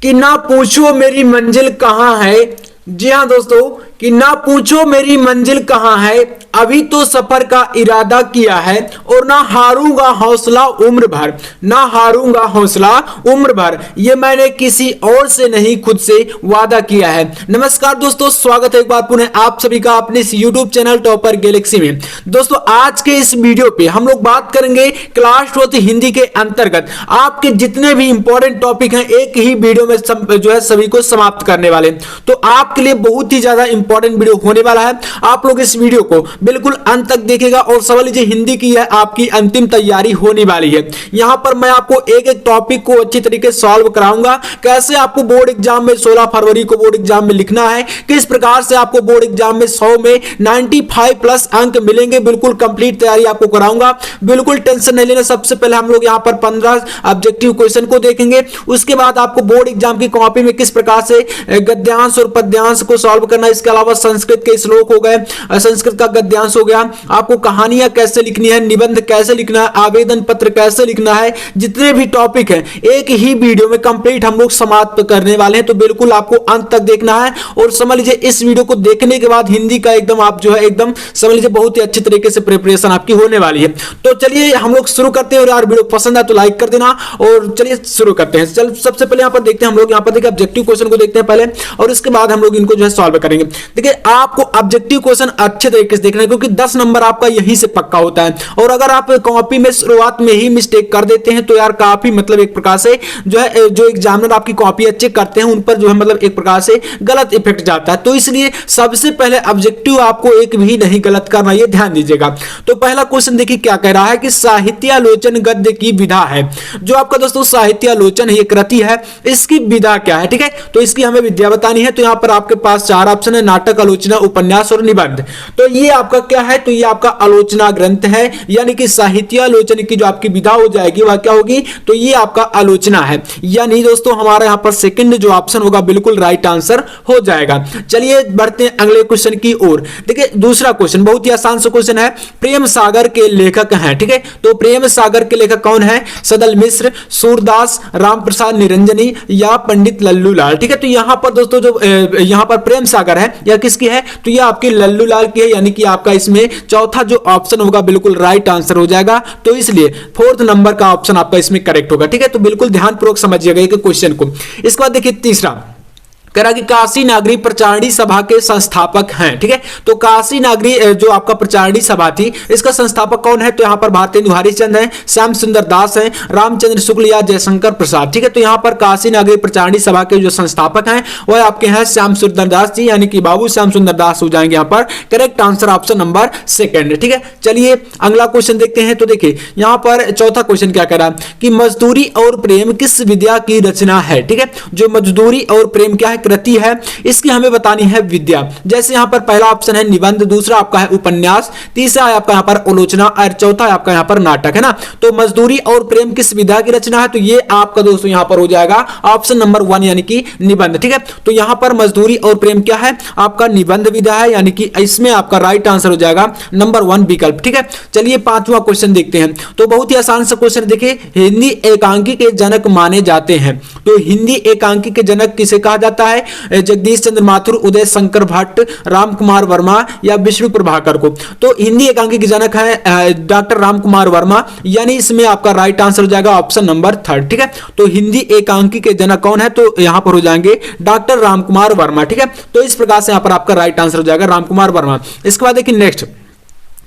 कि ना पूछो मेरी मंजिल कहाँ है। जी हाँ दोस्तों, कि ना पूछो मेरी मंजिल कहाँ है, अभी तो सफर का इरादा किया है और ना हारूंगा हौसला उम्र भर, ना हारूंगा हौसला उम्र भर, ये मैंने किसी और से नहीं खुद से वादा किया है। नमस्कार दोस्तों, स्वागत है एक बार पुनः आप सभी का अपने इस YouTube चैनल टॉपर गैलेक्सी में। दोस्तों आज के इस वीडियो पे हम लोग बात करेंगे क्लास 12 हिंदी के अंतर्गत आपके जितने भी इंपॉर्टेंट टॉपिक हैं एक ही वीडियो में जो है सभी को समाप्त करने वाले। तो आपके लिए बहुत ही ज्यादा इंपॉर्टेंट वीडियो होने वाला है। आप लोग इस वीडियो को बिल्कुल अंत तक देखेगा और समझ लीजिए हिंदी की है आपकी अंतिम तैयारी होने वाली है। यहां पर मैं आपको एक एक टॉपिक को अच्छी तरीके से सॉल्व कराऊंगा, कैसे आपको बोर्ड एग्जाम में 16 फरवरी को बोर्ड एग्जाम में लिखना है, किस प्रकार से आपको बोर्ड एग्जाम में 100 में 95 प्लस अंक मिलेंगे। बिल्कुल कंप्लीट तैयारी आपको कराऊंगा, बिल्कुल टेंशन नहीं लेना। सबसे पहले हम लोग यहां पर 15 ऑब्जेक्टिव क्वेश्चन को देखेंगे, उसके बाद आपको बोर्ड एग्जाम की कॉपी में किस प्रकार से गद्यांश और पद्यांश को सॉल्व करना, इसके अलावा संस्कृत के श्लोक हो गए, संस्कृत का गद्यांश हो गया, आपको कहानियां कैसे लिखनी है, निबंध कैसे लिखना है, आवेदन पत्र कैसे लिखना है, जितने भी टॉपिक हैं एक ही वीडियो में कंप्लीट हम लोग समाप्त करने वाले हैं। तो बिल्कुल आपको अंत तक देखना है और समझ लीजिए इस वीडियो को देखने के बाद हिंदी का एकदम आप जो है एकदम समझ लीजिए बहुत ही अच्छी तरीके से प्रिपरेशन आपकी होने वाली है। तो चलिए हम लोग शुरू करते हैं और यार वीडियो पसंद आए तो लाइक कर देना और चलिए शुरू करते हैं। चल सबसे पहले यहाँ पर देखते हैं, हम लोग यहाँ पर देखिए ऑब्जेक्टिव क्वेश्चन को देखते हैं पहले और इसके बाद हम लोग इनको जो है सॉल्व करेंगे। देखिए आपको ऑब्जेक्टिव क्वेश्चन अच्छे तरीके से देखना है क्योंकि 10 नंबर आपका यहीं से पक्का होता है और अगर आप कॉपी में शुरुआत में ही मिस्टेक कर देते हैं तो यार काफी मतलब एक प्रकार से जो है जो एग्जामिनर आपकी कॉपी चेक करते हैं उन पर जो है मतलब एक प्रकार से गलत इफेक्ट जाता है। तो इसलिए सबसे पहले ऑब्जेक्टिव आपको एक भी नहीं गलत करना, ये ध्यान दीजिएगा। तो पहला क्वेश्चन देखिए क्या कह रहा है कि साहित्यालोचन गद्य की विधा है। जो आपका दोस्तों साहित्यालोचन है ये कृति है, इसकी विधा क्या है, ठीक है। तो इसकी हमें विद्या बतानी है। तो यहां पर आपके पास 4 ऑप्शन है, नाटक, आलोचना, उपन्यास और निबंध। तो ये आपका क्या है, तो ये आपका आलोचना ग्रंथ है, यानी कि साहित्यालोचन की जो आपकी विधा हो जाएगी वह क्या होगी, तो ये आपका आलोचना है। यानी दोस्तों हमारे यहां पर सेकंड जो ऑप्शन होगा बिल्कुल राइट आंसर हो जाएगा। चलिए बढ़ते हैं अगले क्वेश्चन की ओर। देखिए दूसरा क्वेश्चन बहुत ही आसान सा क्वेश्चन है, प्रेम सागर के लेखक हैं, ठीक है। तो प्रेम सागर के लेखक कौन है, सदल मिश्र, सूरदास, राम प्रसाद निरंजनी या पंडित लल्लू लाल, ठीक है। तो यहां पर दोस्तों जो यहां पर प्रेम सागर है यह किसकी है, तो यह आपकी लल्लू लाल की है, यानी कि आपका इसमें चौथा जो ऑप्शन होगा बिल्कुल राइट आंसर हो जाएगा। तो इसलिए 4th नंबर का ऑप्शन आपका इसमें करेक्ट होगा, ठीक है। तो बिल्कुल ध्यानपूर्वक समझिएगा एक क्वेश्चन को। इसके बाद देखिए तीसरा कह रहा कि काशी नागरी प्रचारणी सभा के संस्थापक हैं, ठीक है। तो काशी नागरी जो आपका प्रचारणी सभा थी इसका संस्थापक कौन है, तो यहां पर भारतेंदु हरिश्चंद है, श्याम सुंदर दास है, रामचंद्र शुक्ल या जयशंकर प्रसाद, ठीक है। तो यहां पर काशी नागरी प्रचारणी सभा के जो संस्थापक हैं वह आपके हैं श्याम सुंदर दास जी, यानी कि बाबू श्याम सुंदर दास हो जाएंगे यहां पर करेक्ट आंसर ऑप्शन नंबर 2, ठीक है। चलिए अगला क्वेश्चन देखते हैं। तो देखिए यहां पर चौथा क्वेश्चन क्या कह रहा है कि मजदूरी और प्रेम किस विद्या की रचना है, ठीक है। जो मजदूरी और प्रेम क्या है, कृति है, इसकी हमें बतानी है विद्या। जैसे यहां पर पहला ऑप्शन है निबंध, दूसरा आपका है उपन्यास, तीसरा है आपका यहां पर आलोचना और चौथा है आपका यहां पर नाटक, है ना। तो मजदूरी और प्रेम किस विधा की रचना है, तो ये आपका दोस्तों यहां पर हो जाएगा ऑप्शन नंबर 1 यानी कि निबंध, ठीक है। तो यहां पर मजदूरी और प्रेम क्या है, आपका निबंध विधा है, यानी कि इसमें आपका राइट आंसर हो जाएगा नंबर 1 विकल्प, ठीक है। चलिए 5वां क्वेश्चन देखते हैं। तो बहुत ही आसान सा क्वेश्चन देखिए, हिंदी एकांकी के जनक माने जाते हैं। तो हिंदी एकांकी के जनक किसे कहा जाता है, जगदीश चंद्र माथुर, उदय शंकर भट्ट, राम कुमार वर्मा या विष्णु प्रभाकर को। तो हिंदी एकांकी के जनक है डॉक्टर राम कुमार वर्मा, यानी इसमें आपका राइट आंसर हो जाएगा ऑप्शन नंबर 3, ठीक है। तो हिंदी एकांकी के जनक कौन है, तो यहां पर हो जाएंगे डॉक्टर राम कुमार वर्मा, ठीक है। तो इस प्रकार से यहां पर आपका राइट आंसर हो जाएगा राम कुमार वर्मा। इसके बाद देखिए नेक्स्ट,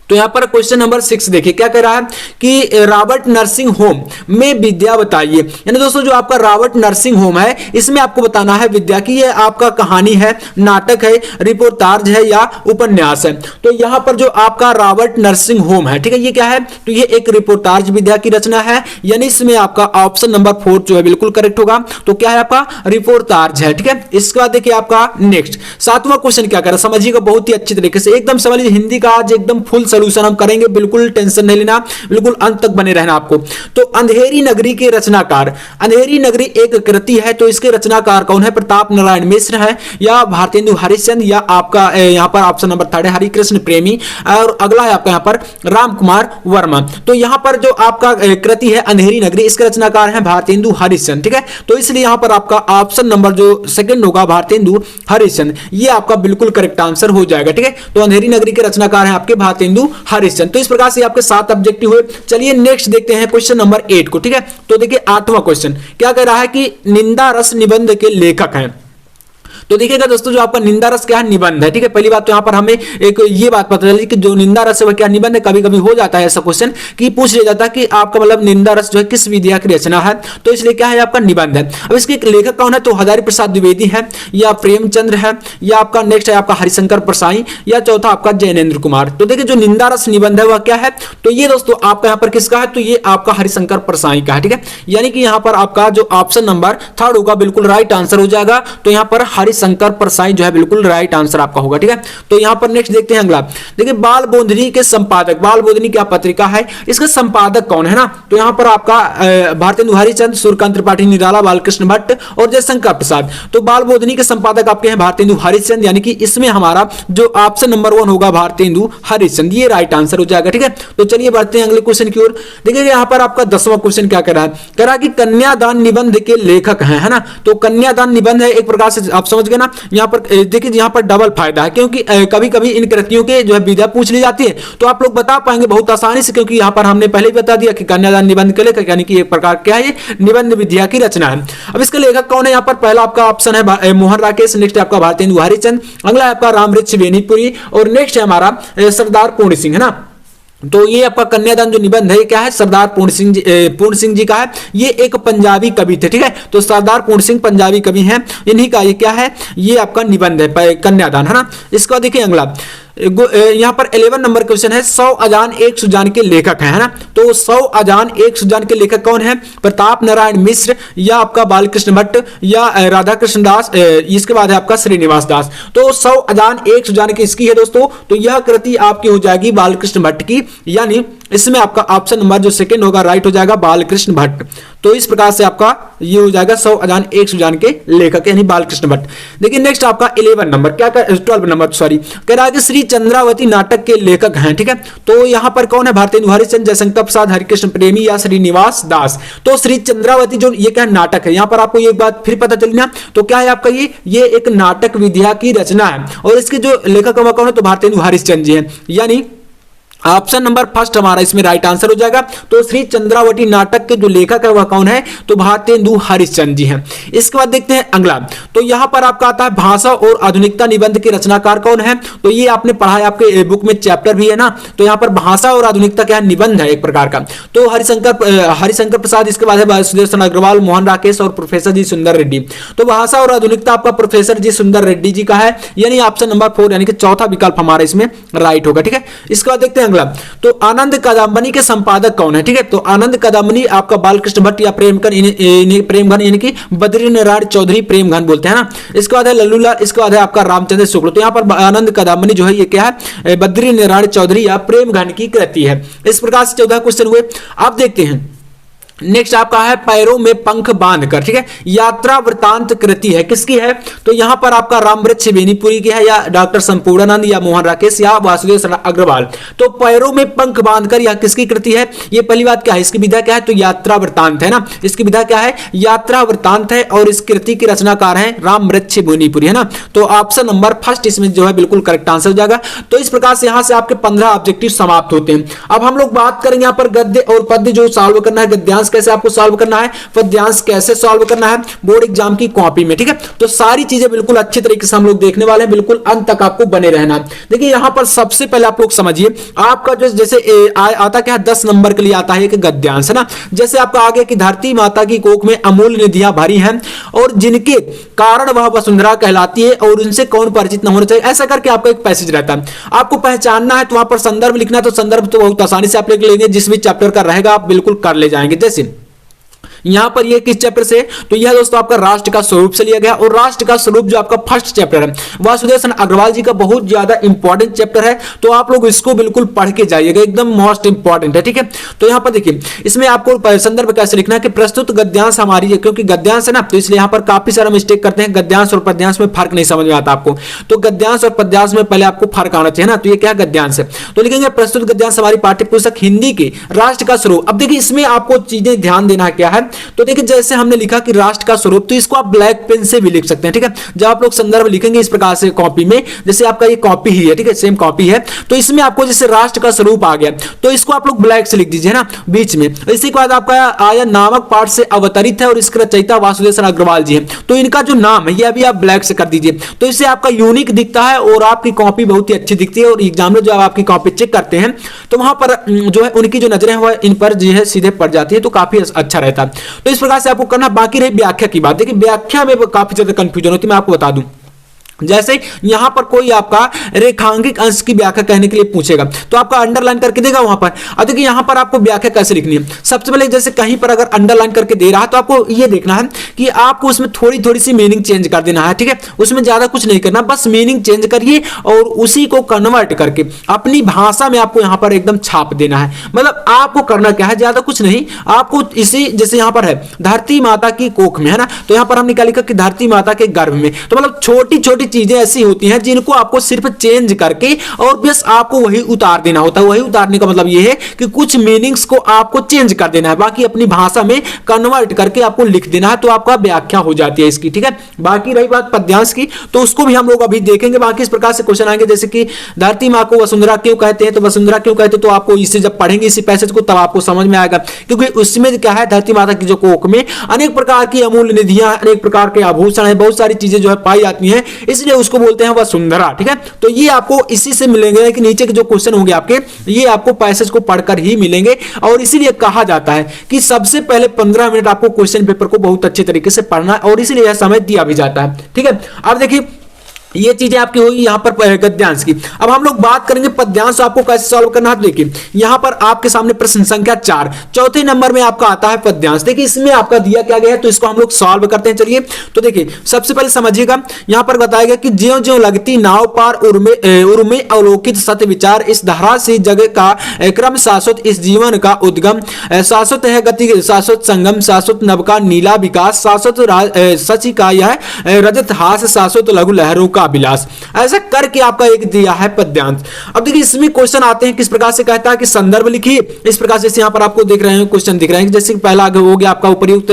तो यहां पर क्वेश्चन नंबर 6 देखिए क्या कह रहा है कि रॉबर्ट नर्सिंग होम में विद्या बताइए। यानी दोस्तों जो आपका रॉबर्ट नर्सिंग होम है इसमें आपको बताना है विद्या की, ये आपका कहानी है, नाटक है, रिपोर्टाज है या उपन्यास है। तो यहां पर जो आपका रॉबर्ट नर्सिंग होम है, ठीक है, ये क्या है, तो ये एक रिपोर्टाज विद्या की रचना है, यानी इसमें आपका ऑप्शन नंबर 4 जो है बिल्कुल करेक्ट होगा। तो क्या है आपका रिपोर्टाज है, ठीक है। इसके बाद देखिए आपका नेक्स्ट 7वां क्वेश्चन क्या कर रहा है, समझिएगा बहुत ही अच्छी तरीके से एकदम समझ लीजिए, हिंदी का आज एकदम फुल सोल्यूशन हम करेंगे, बिल्कुल टेंशन नहीं लेना, बिल्कुल अंत तक बने रहना आपको। तो अंधेरी नगरी के रचनाकार, अंधेरी नगरी एक कृति है, तो इसके रचनाकार कौन है? प्रताप नारायण मिश्र है, या भारतेंदु हरिश्चंद्र, या आपका यहाँ पर ऑप्शन नंबर 3 है हरिकृष्ण प्रेमी, और अगला है आपका यहाँ पर राम कुमार वर्मा। तो यहाँ पर जो आपका कृति है अंधेरी नगरी, इसके रचनाकार है भारतेंदु हरिश्चंद्र, ठीक है। तो इसलिए यहाँ पर आपका ऑप्शन नंबर जो सेकंड होगा भारतेंदु हरिश्चंद्र, ये आपका बिल्कुल करेक्ट आंसर हो जाएगा, ठीक है। तो अंधेरी नगरी के रचनाकार हैं आपके भारतेंदु हरिश्चंद्र। तो इस प्रकार से आपके 7 ऑब्जेक्टिव हुए। चलिए नेक्स्ट देखते हैं क्वेश्चन नंबर 8 को, ठीक है। तो देखिए 8वां क्वेश्चन क्या कह रहा है कि निंदा रस निबंध के लेखक हैं। तो देखिएगा दोस्तों, जो आपका निंदा रस क्या है? निबंध है, ठीक है। पहली बात तो यहाँ पर हमें एक ये बात पता चली कि जो निंदा रस है वह क्या निबंध है। कभी कभी हो जाता है ऐसा क्वेश्चन कि पूछ लिया जाता है कि आपका मतलब निंदा रस जो है किस विधा की रचना है, तो इसलिए क्या है आपका निबंध है। अब इसके लेखक कौन है? तो हजारी प्रसाद द्विवेदी है, या प्रेमचंद्र है, या आपका नेक्स्ट है आपका हरिशंकर परसाई, या चौथा आपका जैनेन्द्र कुमार। तो देखिए जो निंदा रस निबंध है वह क्या है? तो ये दोस्तों आपका यहाँ पर किसका है? तो ये आपका हरिशंकर परसाई का है, ठीक है। यानी कि यहाँ पर आपका जो ऑप्शन नंबर 3 होगा बिल्कुल राइट आंसर हो जाएगा। तो यहाँ पर हरिशंकर परसाई जो है बिल्कुल राइट आंसर आपका होगा, ठीक है। तो यहाँ पर नेक्स्ट देखते हैं अगला। देखिए बाल बोधनी के संपादक, बाल बोधनी क्या पत्रिका है, इसका संपादक कौन है ना? तो यहाँ पर आपका भारतेंदु हरिश्चंद्र, सूर्यकांत त्रिपाठी, निराला, बालकृष्ण भट्ट और जयशंकर प्रसाद। तो बाल बोधनी के संपादक आपके हैं भारतेंदु हरिश्चंद्र, यानी कि इसमें हमारा जो ऑप्शन नंबर 1 होगा भारतेंदु हरिश्चंद्र, ये राइट आंसर हो जाएगा, ठीक है। तो चलिए बढ़ते हैं अगले क्वेश्चन की ओर। देखिए यहाँ पर आपका 10वां क्वेश्चन क्या कह रहा है? कह रहा है कि कन्यादान निबंध के लेखक हैं, है ना। तो कन्यादान निबंध है, एक प्रकार से आप समझ गए ना। यहाँ पर देखिए यहाँ पर डबल फायदा है, क्योंकि कभी कभी इन कृतियों के जो है विधा पूछ ली जाती है, तो आप लोग बता पाएंगे बहुत आसानी से, क्योंकि यहाँ पर हमने पहले ही बता दिया कि कन्यादान निबंध के लेखक यानी कि एक प्रकार क्या है, निबंध विधा की रचना है। अब इसके लेखक कौन है? यहाँ पर पहला आपका ऑप्शन है मोहन राकेश, नेक्स्ट है आपका भारतेंदु हरिश्चंद्र, अगला है आपका रामवृक्ष बेनीपुरी, और नेक्स्ट है हमारा सरदार पूर्ण सिंह, है ना। तो ये आपका कन्यादान जो निबंध है क्या है? सरदार पूर्ण सिंह जी का है। ये एक पंजाबी कवि थे, ठीक है। तो सरदार पूर्ण सिंह पंजाबी कवि हैं, इन्हीं का ये क्या है? ये आपका निबंध है कन्यादान, है ना। इसका देखिए अगला यहाँ पर 11 नंबर क्वेश्चन है, 100 अजान एक सुजान के लेखक है ना। तो 100 अजान एक सुजान के लेखक कौन है? प्रताप नारायण मिश्र, या आपका बालकृष्ण भट्ट, या राधा कृष्ण दास, इसके बाद है आपका श्रीनिवास दास। तो 100 अजान एक सुजान की इसकी है दोस्तों। तो यह कृति आपकी हो जाएगी बालकृष्ण भट्ट की, यानी इसमें आपका ऑप्शन नंबर जो सेकंड होगा राइट हो जाएगा बालकृष्ण भट्ट। तो इस प्रकार से आपका ये हो जाएगा 100 अजान एक सुजान के लेखक यानी बालकृष्ण भट्ट। देखिए नेक्स्ट आपका 11 नंबर क्या 12 नंबर सॉरी कह रहा है कि श्री चंद्रावती नाटक के लेखक हैं, ठीक है। तो यहां पर कौन है? भारतेंदु हरिश्चंद्र, जयशंकर प्रसाद, हरिकृष्ण प्रेमी, या श्रीनिवास दास। तो श्री चंद्रावती जो ये क्या नाटक है, यहां पर आपको एक बात फिर पता चली ना। तो क्या है आपका ये एक नाटक विधा की रचना है, और इसके जो लेखक कौन है? तो भारतेंदु हरिश्चंद्र जी हैं, यानी ऑप्शन नंबर फर्स्ट हमारा इसमें राइट आंसर हो जाएगा। तो श्री चंद्रावती नाटक के जो लेखक है वह कौन है? तो भारतेंदु हरिश्चंद्र जी हैं। इसके बाद देखते हैं अगला। तो यहां पर आपका आता है भाषा और आधुनिकता निबंध के रचनाकार कौन है? तो ये आपने पढ़ा है, आपके बुक में चैप्टर भी है ना। तो यहां पर भाषा और आधुनिकता क्या है? निबंध है एक प्रकार का। तो हरिशंकर प्रसाद, इसके बाद है सुदर्शन अग्रवाल, मोहन राकेश और प्रोफेसर जी सुंदर रेड्डी। तो भाषा और आधुनिकता आपका प्रोफेसर जी सुंदर रेड्डी जी का है, यानी ऑप्शन नंबर 4 यानी कि चौथा विकल्प हमारा इसमें राइट होगा, ठीक है। इसके बाद देखते हैं तो आनंद कादंबनी के संपादक कौन है? ठीक है। तो आनंद कादंबनी आपका बालकृष्ण भट्ट या प्रेमघन यानी कि बद्री नारायण चौधरी प्रेमघन बोलते हैं ना। इसके बाद है लल्लूलाल, इसके बाद है आपका रामचंद्र शुक्ल। तो यहाँ पर आनंद कादंबनी जो है ये क्या है? बद्री नारायण चौधरी या प्रेमघन की कृति है। इस प्रकार से 14 क्वेश्चन हुए। आप देखते हैं नेक्स्ट आपका है पैरों में पंख बांधकर, ठीक है। यात्रा वृतांत कृति है, किसकी है? तो यहां पर आपका रामवृक्ष बेनीपुरी की है, या डॉक्टर संपूर्णानंद, या मोहन राकेश, या वासुदेव अग्रवाल। तो पैरों में पंख बांधकर यह किसकी कृति है? ये पहली बात क्या है, इसकी विधा क्या है? तो यात्रा वृतांत है ना। इसकी विधा क्या है? यात्रा वृतांत है, और इस कृति के रचनाकार हैं रामवृक्ष बेनीपुरी, है ना। तो ऑप्शन नंबर फर्स्ट इसमें जो है बिल्कुल करेक्ट आंसर हो जाएगा। तो इस प्रकार से यहां से आपके 15 ऑब्जेक्टिव समाप्त होते हैं। अब हम लोग बात करेंगे यहाँ पर गद्य और पद्य जो सॉल्व करना है, गद्यांश कैसे आपको सॉल्व करना है, पद्यांश कैसे सॉल्व करना है बोर्ड एग्जाम की कॉपी में, ठीक है। तो सारी चीजें बिल्कुल अच्छे तरीके से हम लोग देखने वाले हैं, बिल्कुल अंत तक आपको बने रहना। देखिए यहां पर सबसे पहले आप लोग समझिए, आपका जो जैसे आता क्या 10 नंबर के लिए आता है एक गद्यांश, है ना। जैसे आपका आगे की धरती माता की कोख में अमूल्य निधियां भरी हैं, और जिनके कारण वह वसुंधरा कहलाती है, और उनसे कौन परिचित न होना चाहिए, ऐसा करके आपका एक पैसेज रहता है। आपको पहचानना है तो वहां पर संदर्भ लिखना है, तो संदर्भ तो बहुत आसानी से आप लिख लेंगे, जिस भी चैप्टर का रहेगा आप बिल्कुल कर ले जाएंगे। जैसे यहाँ पर ये किस चैप्टर से, तो यह दोस्तों आपका राष्ट्र का स्वरूप से लिया गया। और राष्ट्र का स्वरूप जो आपका फर्स्ट चैप्टर है वासुदेव अग्रवाल जी का बहुत ज्यादा इंपॉर्टेंट चैप्टर है, तो आप लोग इसको बिल्कुल पढ़ के जाइएगा, एकदम मोस्ट इंपॉर्टेंट है। ठीक है, तो यहाँ पर देखिए इसमें आपको संदर्भ कैसे लिखना है कि प्रस्तुत गद्यांश हमारी है, क्योंकि गद्यांश है ना, तो इसलिए यहाँ पर काफी सारा मिस्टेक करते हैं, गद्यांश और पद्यांश में फर्क नहीं समझ में आता आपको, तो गद्यांश और पद्यांश में पहले आपको फर्क आना चाहिए ना। तो ये क्या गद्यांश है, तो लिखेंगे प्रस्तुत गद्यांश हमारी पाठ्य पुस्तक हिंदी के राष्ट्र का स्वरूप। अब देखिए इसमें आपको चीजें ध्यान देना क्या है, तो देखिए जैसे हमने लिखा कि राष्ट्र का स्वरूप, तो इसको आप ब्लैक पेन से भी लिख सकते हैं। ठीक है, जब आप लोग संदर्भ लिखेंगे इस प्रकार से कॉपी में, जैसे आपका ये कॉपी ही है, ठीक है, सेम कॉपी है, तो इसमें आपको जैसे राष्ट्र का स्वरूप आ गया, तो इसको आप लोग ब्लैक से लिख दीजिए ना बीच में। इसी के बाद आपका आया नामक पाठ से अवतरित है और इसके रचयिता वासुदेव अग्रवाल जी है, तो इनका जो नाम है ये अभी आप ब्लैक से कर दीजिए, तो इससे आपका यूनिक दिखता है और आपकी कॉपी बहुत ही अच्छी दिखती है। और एग्जाम में जो आपकी कॉपी चेक करते हैं तो वहां पर जो है उनकी जो नजरें वह इन पर जो है सीधे पड़ जाती है, तो काफी अच्छा रहता है। तो इस प्रकार से आपको करना। बाकी रही व्याख्या की बात, देखिए व्याख्या में काफी ज्यादा कंफ्यूजन होती है, मैं आपको बता दूं। जैसे यहां पर कोई आपका रेखांकित अंश की व्याख्या कहने के लिए पूछेगा तो आपका अंडरलाइन करके देगा वहां पर। अब देखिए यहां पर आपको व्याख्या कैसे लिखनी है, सबसे पहले जैसे कहीं पर अगर अंडरलाइन करके दे रहा है तो आपको ये देखना है कि आपको उसमें थोड़ी थोड़ी सी मीनिंग चेंज कर देना है। ठीक है, उसमें ज्यादा कुछ नहीं करना, बस मीनिंग चेंज करिए और उसी को कन्वर्ट करके अपनी भाषा में आपको यहां पर एकदम छाप देना है। मतलब आपको करना क्या है, ज्यादा कुछ नहीं, आपको इसी जैसे यहां पर है धरती माता की कोख में, है ना, तो यहां पर हमने क्या लिखा कि धरती माता के गर्भ में, तो मतलब छोटी छोटी चीजें ऐसी होती हैं जिनको आपको सिर्फ चेंज करके और बस आपको वही उतार देना होता है। वही उतारने का मतलब यह है कि कुछ मीनिंग्स को आपको चेंज कर देना है, बाकी अपनी भाषा में कन्वर्ट करके आपको लिख देना है, तो आपका व्याख्या हो जाती है इसकी। ठीक है, बाकी रही बात पद्यांश की, तो उसको भी हम लोग अभी देखेंगे। बाकी इस प्रकार से क्वेश्चन आएंगे, जैसे कि धरती मां को वसुंधरा क्यों कहते हैं, तो वसुंधरा क्यों कहते हैं, तो आपको इसे जब पढ़ेंगे इसी पैसेज को तब आपको समझ में आएगा, क्योंकि उसमें क्या है धरती माता की जो कोख में अनेक प्रकार की अमूल्य निधियां, अनेक प्रकार के आभूषण है, बहुत सारी चीजें जो है पाई जाती हैं, इसलिए उसको बोलते हैं वसुंधरा। ठीक है, तो ये आपको इसी से मिलेंगे कि नीचे के जो क्वेश्चन होंगे आपके ये आपको पैसेज को पढ़कर ही मिलेंगे, और इसीलिए कहा जाता है कि सबसे पहले 15 मिनट आपको क्वेश्चन पेपर को बहुत अच्छे तरीके से पढ़ना है, और इसीलिए यह समय दिया भी जाता है। ठीक है, अब देखिए ये चीजें आपकी होगी यहाँ पर गद्यांश की। अब हम लोग बात करेंगे पद्यांश आपको कैसे सॉल्व करना है। देखिए यहाँ पर आपके सामने प्रश्न संख्या 4 चौथे नंबर में आपका आता है पद्यांश। देखिए इसमें आपका दिया क्या गया है, तो इसको हम लोग सॉल्व करते हैं। चलिए तो देखिए सबसे पहले समझिएगा, यहाँ पर बताया गया कि ज्यों ज्यों लगती नाव पार उर्मे अवलोकित सत्य विचार, इस धारा से जग का क्रम शाश्वत, इस जीवन का उद्गम शाश्वत है गति, शाश्वत संगम, शाश्वत नव का नीला विकास, शाश्वत सची का यह रजत हास, शाश्वत लघु लहरों का विलास। ऐसा करके आपका एक दिया है पद्यांश। अब देखिए इसमें क्वेश्चन आते हैं किस प्रकार से, कहता है कि संदर्भ लिखिए इस प्रकार से। यहाँ पर आपको देख रहे हैं क्वेश्चन दिख रहे हैं, जैसे पहला आगे हो गया आपका उपयुक्त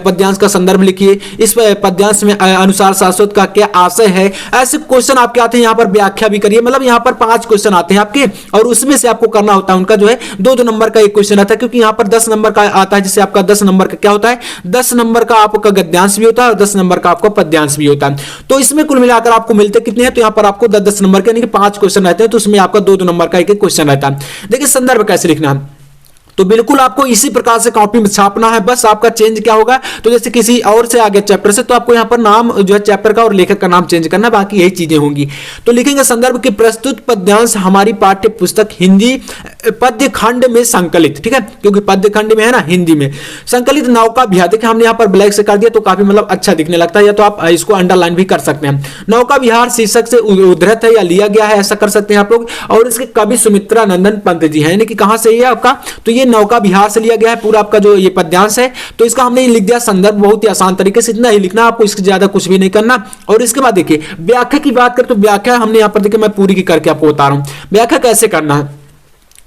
पद्यांश का संदर्भ लिखिए, इस पद्यांश में अनुसार शाश्वत का क्या आशय है। ऐसे क्वेश्चन आपके आते हैं, यहाँ पर व्याख्या भी करिए। मतलब यहाँ पर 5 क्वेश्चन आते हैं आपके, और उसमें से आपको करना होता है उनका जो है 2-2 नंबर का एक क्वेश्चन आता है, क्योंकि यहाँ पर 10 नंबर का आता है, जिससे आपका 10 नंबर का क्या होता है, 10 नंबर का आपका गद्यांश भी होता है और 10 नंबर का आपका पद्यांश भी होता है। तो इसमें कुल मिलाकर आपको मिलते कितने हैं, तो यहाँ पर आपको 10-10 नंबर के यानी कि 5 क्वेश्चन रहते हैं, तो उसमें आपका 2-2 नंबर का एक क्वेश्चन रहता है। देखिए संदर्भ कैसे लिखना है, तो बिल्कुल आपको इसी प्रकार से कॉपी में छापना है। बस आपका चेंज क्या होगा, तो जैसे किसी और से आगे चैप्टर से, तो आपको यहाँ पर नाम जो है चैप्टर का और लेखक का नाम चेंज करना, बाकी यही चीजें होंगी। तो लिखेंगे संदर्भ के प्रस्तुत पद्यांश हमारी पाठ्य पुस्तक हिंदी पद्य खंड में संकलित। ठीक है, क्योंकि पद्य खंड में है ना हिंदी में संकलित नौका विहार। देखिए हमने यहाँ पर ब्लैक से कर दिया तो काफी मतलब अच्छा दिखने लगता है, या तो आप इसको अंडरलाइन भी कर सकते हैं। नौका विहार शीर्षक से उद्धृत है या लिया गया है, ऐसा कर सकते हैं आप लोग। और इसके कवि सुमित्रा नंदन पंत जी है, यानी कि कहां से ये आपका, तो ये नौका विहार से लिया गया है पूरा आपका जो ये पद्यांश है। तो इसका हमने लिख दिया संदर्भ, बहुत ही आसान तरीके से इतना ही लिखना, आपको इससे ज्यादा कुछ भी नहीं करना। और इसके बाद देखिए व्याख्या की बात करें तो व्याख्या हमने यहाँ पर देखिए मैं पूरी की करके आपको बता रहा हूं व्याख्या कैसे करना है।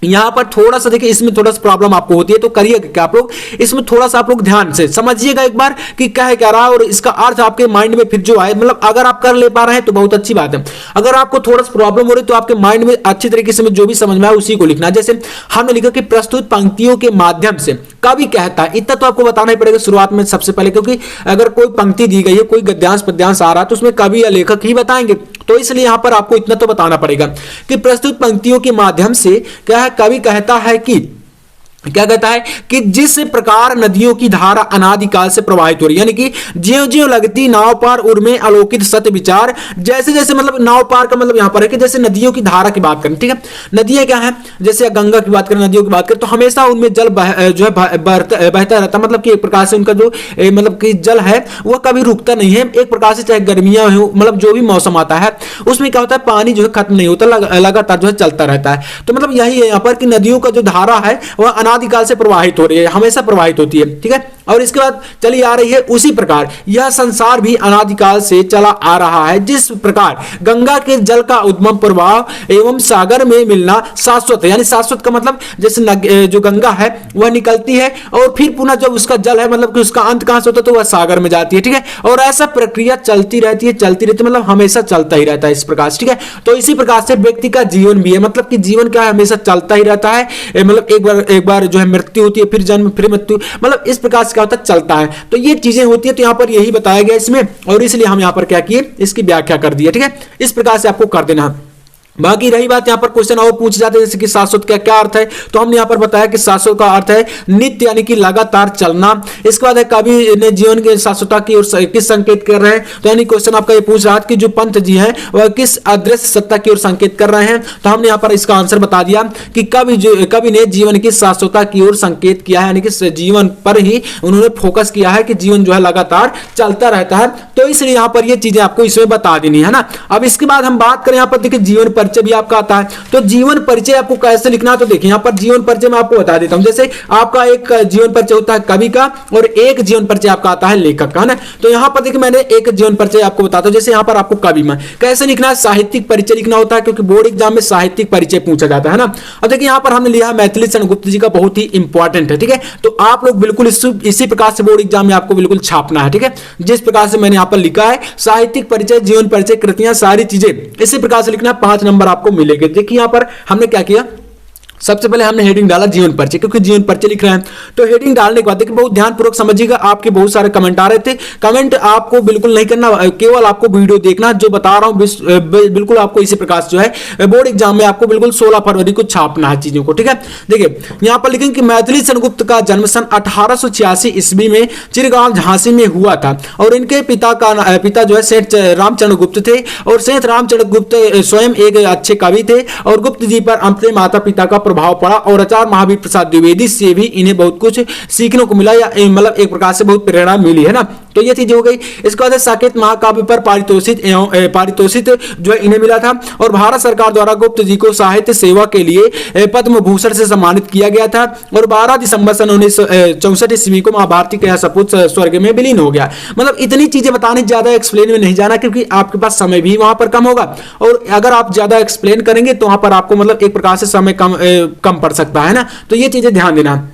यहां पर थोड़ा सा देखिए इसमें थोड़ा सा प्रॉब्लम आपको होती है, तो करिएगा क्या आप लोग, इसमें थोड़ा सा आप लोग ध्यान से समझिएगा एक बार कि क्या है क्या रहा, और इसका अर्थ आपके माइंड में फिर जो आए, मतलब अगर आप कर ले पा रहे हैं तो बहुत अच्छी बात है। अगर आपको थोड़ा सा प्रॉब्लम हो रही है तो आपके माइंड में अच्छी तरीके से जो भी समझ में आए उसी को लिखना। जैसे हमने लिखा कि प्रस्तुत पंक्तियों के माध्यम से कवि कहता है, इतना तो आपको बताना ही पड़ेगा शुरुआत में सबसे पहले, क्योंकि अगर कोई पंक्ति दी गई है, कोई गद्यांश पद्यांश आ रहा है तो उसमें कवि या लेखक ही बताएंगे, तो इसलिए यहां पर आपको इतना तो बताना पड़ेगा कि प्रस्तुत पंक्तियों के माध्यम से क्या है, कवि कहता है कि क्या कहता है कि जिस प्रकार नदियों की धारा अनादिकाल से प्रवाहित हो रही है, यानी कि ज्यों ज्यों लगती नाव पार उर्मे अलौकिक सत्य विचार, जैसे जैसे मतलब नाव पार का मतलब यहां पर है कि जैसे नदियों की धारा की बात करें, ठीक है, नदियां क्या है, जैसे गंगा की बात करें, नदियों की बात करें, तो हमेशा उनमें जल जो है बहता रहता, मतलब कि एक प्रकार से उनका जो मतलब कि जल है वह कभी रुकता नहीं है, एक प्रकार से चाहे गर्मियां हो, मतलब जो भी मौसम आता है उसमें क्या होता है, पानी जो है खत्म नहीं होता, लगातार जो है चलता रहता है। तो मतलब यही है यहाँ पर कि नदियों का जो धारा है वह अनादिकाल से प्रवाहित हो रही है, हमेशा प्रवाहित होती है, ठीक है। और इसके बाद चली आ रही है उसी प्रकार यह संसार भी अनादिकाल से चला आ रहा है, जिस प्रकार गंगा के जल का उद्गम प्रवाह एवं सागर में मिलना शाश्वत है, यानी शाश्वत का मतलब जैसे जो गंगा है वह निकलती है और फिर पुनः जब उसका जल है मतलब कि उसका अंत कहां से होता है, तो वह सागर में जाती है, ठीक है। और ऐसा प्रक्रिया चलती रहती है मतलब हमेशा चलता ही रहता है इस प्रकार से, ठीक है। तो इसी प्रकार से व्यक्ति का जीवन भी है, मतलब कि जीवन क्या है, हमेशा चलता ही रहता है, मतलब एक बार जो है मृत्यु होती है, फिर जन्म, फिर मृत्यु, मतलब इस प्रकार से क्या होता है, चलता है। तो ये चीजें होती है, तो यहां पर यही बताया गया इसमें, और इसलिए हम यहां पर क्या किए, इसकी व्याख्या कर दी है, ठीक है। इस प्रकार से आपको कर देना है। बाकी रही बात यहाँ पर क्वेश्चन और पूछे जाते हैं जैसे कि शाश्वत का क्या अर्थ है, तो हमने यहाँ पर बताया कि शाश्वत का अर्थ है नित्य, यानी कि लगातार चलना। इसके बाद है कवि ने जीवन के शाश्वतता की ओर किस संकेत कर रहे हैं, तो यानी क्वेश्चन आपका ये पूछ रहा है कि जो पंत जी हैं वह किस अदृश्य सत्ता की ओर संकेत कर रहे हैं, तो हमने यहाँ पर इसका आंसर बता दिया कि कवि ने जीवन की शाश्वतता की ओर संकेत किया है, यानी कि जीवन पर ही उन्होंने फोकस किया है कि जीवन जो है लगातार चलता रहता है, तो इसलिए यहाँ पर ये चीजें आपको इसमें बता देनी है ना। अब इसके बाद हम बात करें यहाँ पर देखिए जीवन परिचय भी आपका आता है, तो जीवन परिचय आपको कैसे लिखना है, तो देखिए यहाँ पर जीवन परिचय मैं आपको बता देता हूं। जैसे आपका एक जीवन परिचय होता है कवि का और एक जीवन परिचय आपका आता है लेखक का, है ना। तो यहाँ पर देखिए मैंने एक जीवन परिचय आपको बताता हूं, जैसे यहाँ पर आपको कवि में कैसे लिखना है, साहित्यिक परिचय लिखना होता है, क्योंकि बोर्ड एग्जाम में साहित्यिक परिचय पूछा जाता है ना। अब देखिए यहाँ पर हमने लिया मैथिली चंद्र गुप्त जी का, बहुत ही इंपॉर्टेंट है, ठीक है। तो आप लोग बिल्कुल इसी प्रकार से बोर्ड एग्जाम में आपको बिल्कुल छापना है, ठीक है। जिस प्रकार से मैंने यहाँ पर लिखा है साहित्यिक परिचय, जीवन परिचय, कृतियां, सारी चीजें इसी प्रकार से लिखना, 5 नंबर आपको मिलेंगे। देखिए यहाँ पर हमने क्या किया, सबसे पहले हमने हेडिंग डाला जीवन परिचय, क्योंकि जीवन परिचय लिख रहे हैं। तो हेडिंग डालने के बाद देखिए बहुत ध्यानपूर्वक समझिएगा, आपके बहुत सारे कमेंट आ रहे थे, कमेंट आपको बिल्कुल नहीं करना, केवल आपको वीडियो देखना, जो बता रहा हूं बिल्कुल आपको इसी प्रकार से जो है बोर्ड एग्जाम में आपको बिल्कुल 16 फरवरी को छापना है चीजों को, ठीक है। देखिए यहाँ पर लिखेंगे कि मैथिली चंद्रगुप्त का जन्म सन 1886 ईस्वी में चिरगांव झांसी में हुआ था, और इनके पिता जो है सेठ रामचंद्र गुप्त थे, और सेठ रामचंद्र गुप्त स्वयं एक अच्छे कवि थे, और गुप्त जी पर अपने माता पिता का प्रभाव पड़ा, और आचार्य महावीर प्रसाद द्विवेदी से भी इन्हें बहुत कुछ सीखने को मिला, या मतलब एक प्रकार से बहुत प्रेरणा मिली, है ना। तो ये चीज हो गई। इसके बाद साकेत महाकाव्य पर पारितोषित जो है इन्हें मिला था, और भारत सरकार द्वारा गुप्त जी को साहित्य सेवा के लिए पद्म भूषण से सम्मानित किया गया था, और 12 दिसंबर सन 1964 ईस्वी को महाभारती का सपूत स्वर्ग में विलीन हो गया। मतलब इतनी चीजें बताने, ज्यादा एक्सप्लेन में नहीं जाना, क्योंकि आपके पास समय भी वहां पर कम होगा, और अगर आप ज्यादा एक्सप्लेन करेंगे तो वहां पर आपको मतलब एक प्रकार से समय कम पड़ सकता है ना। तो ये चीजें ध्यान देना।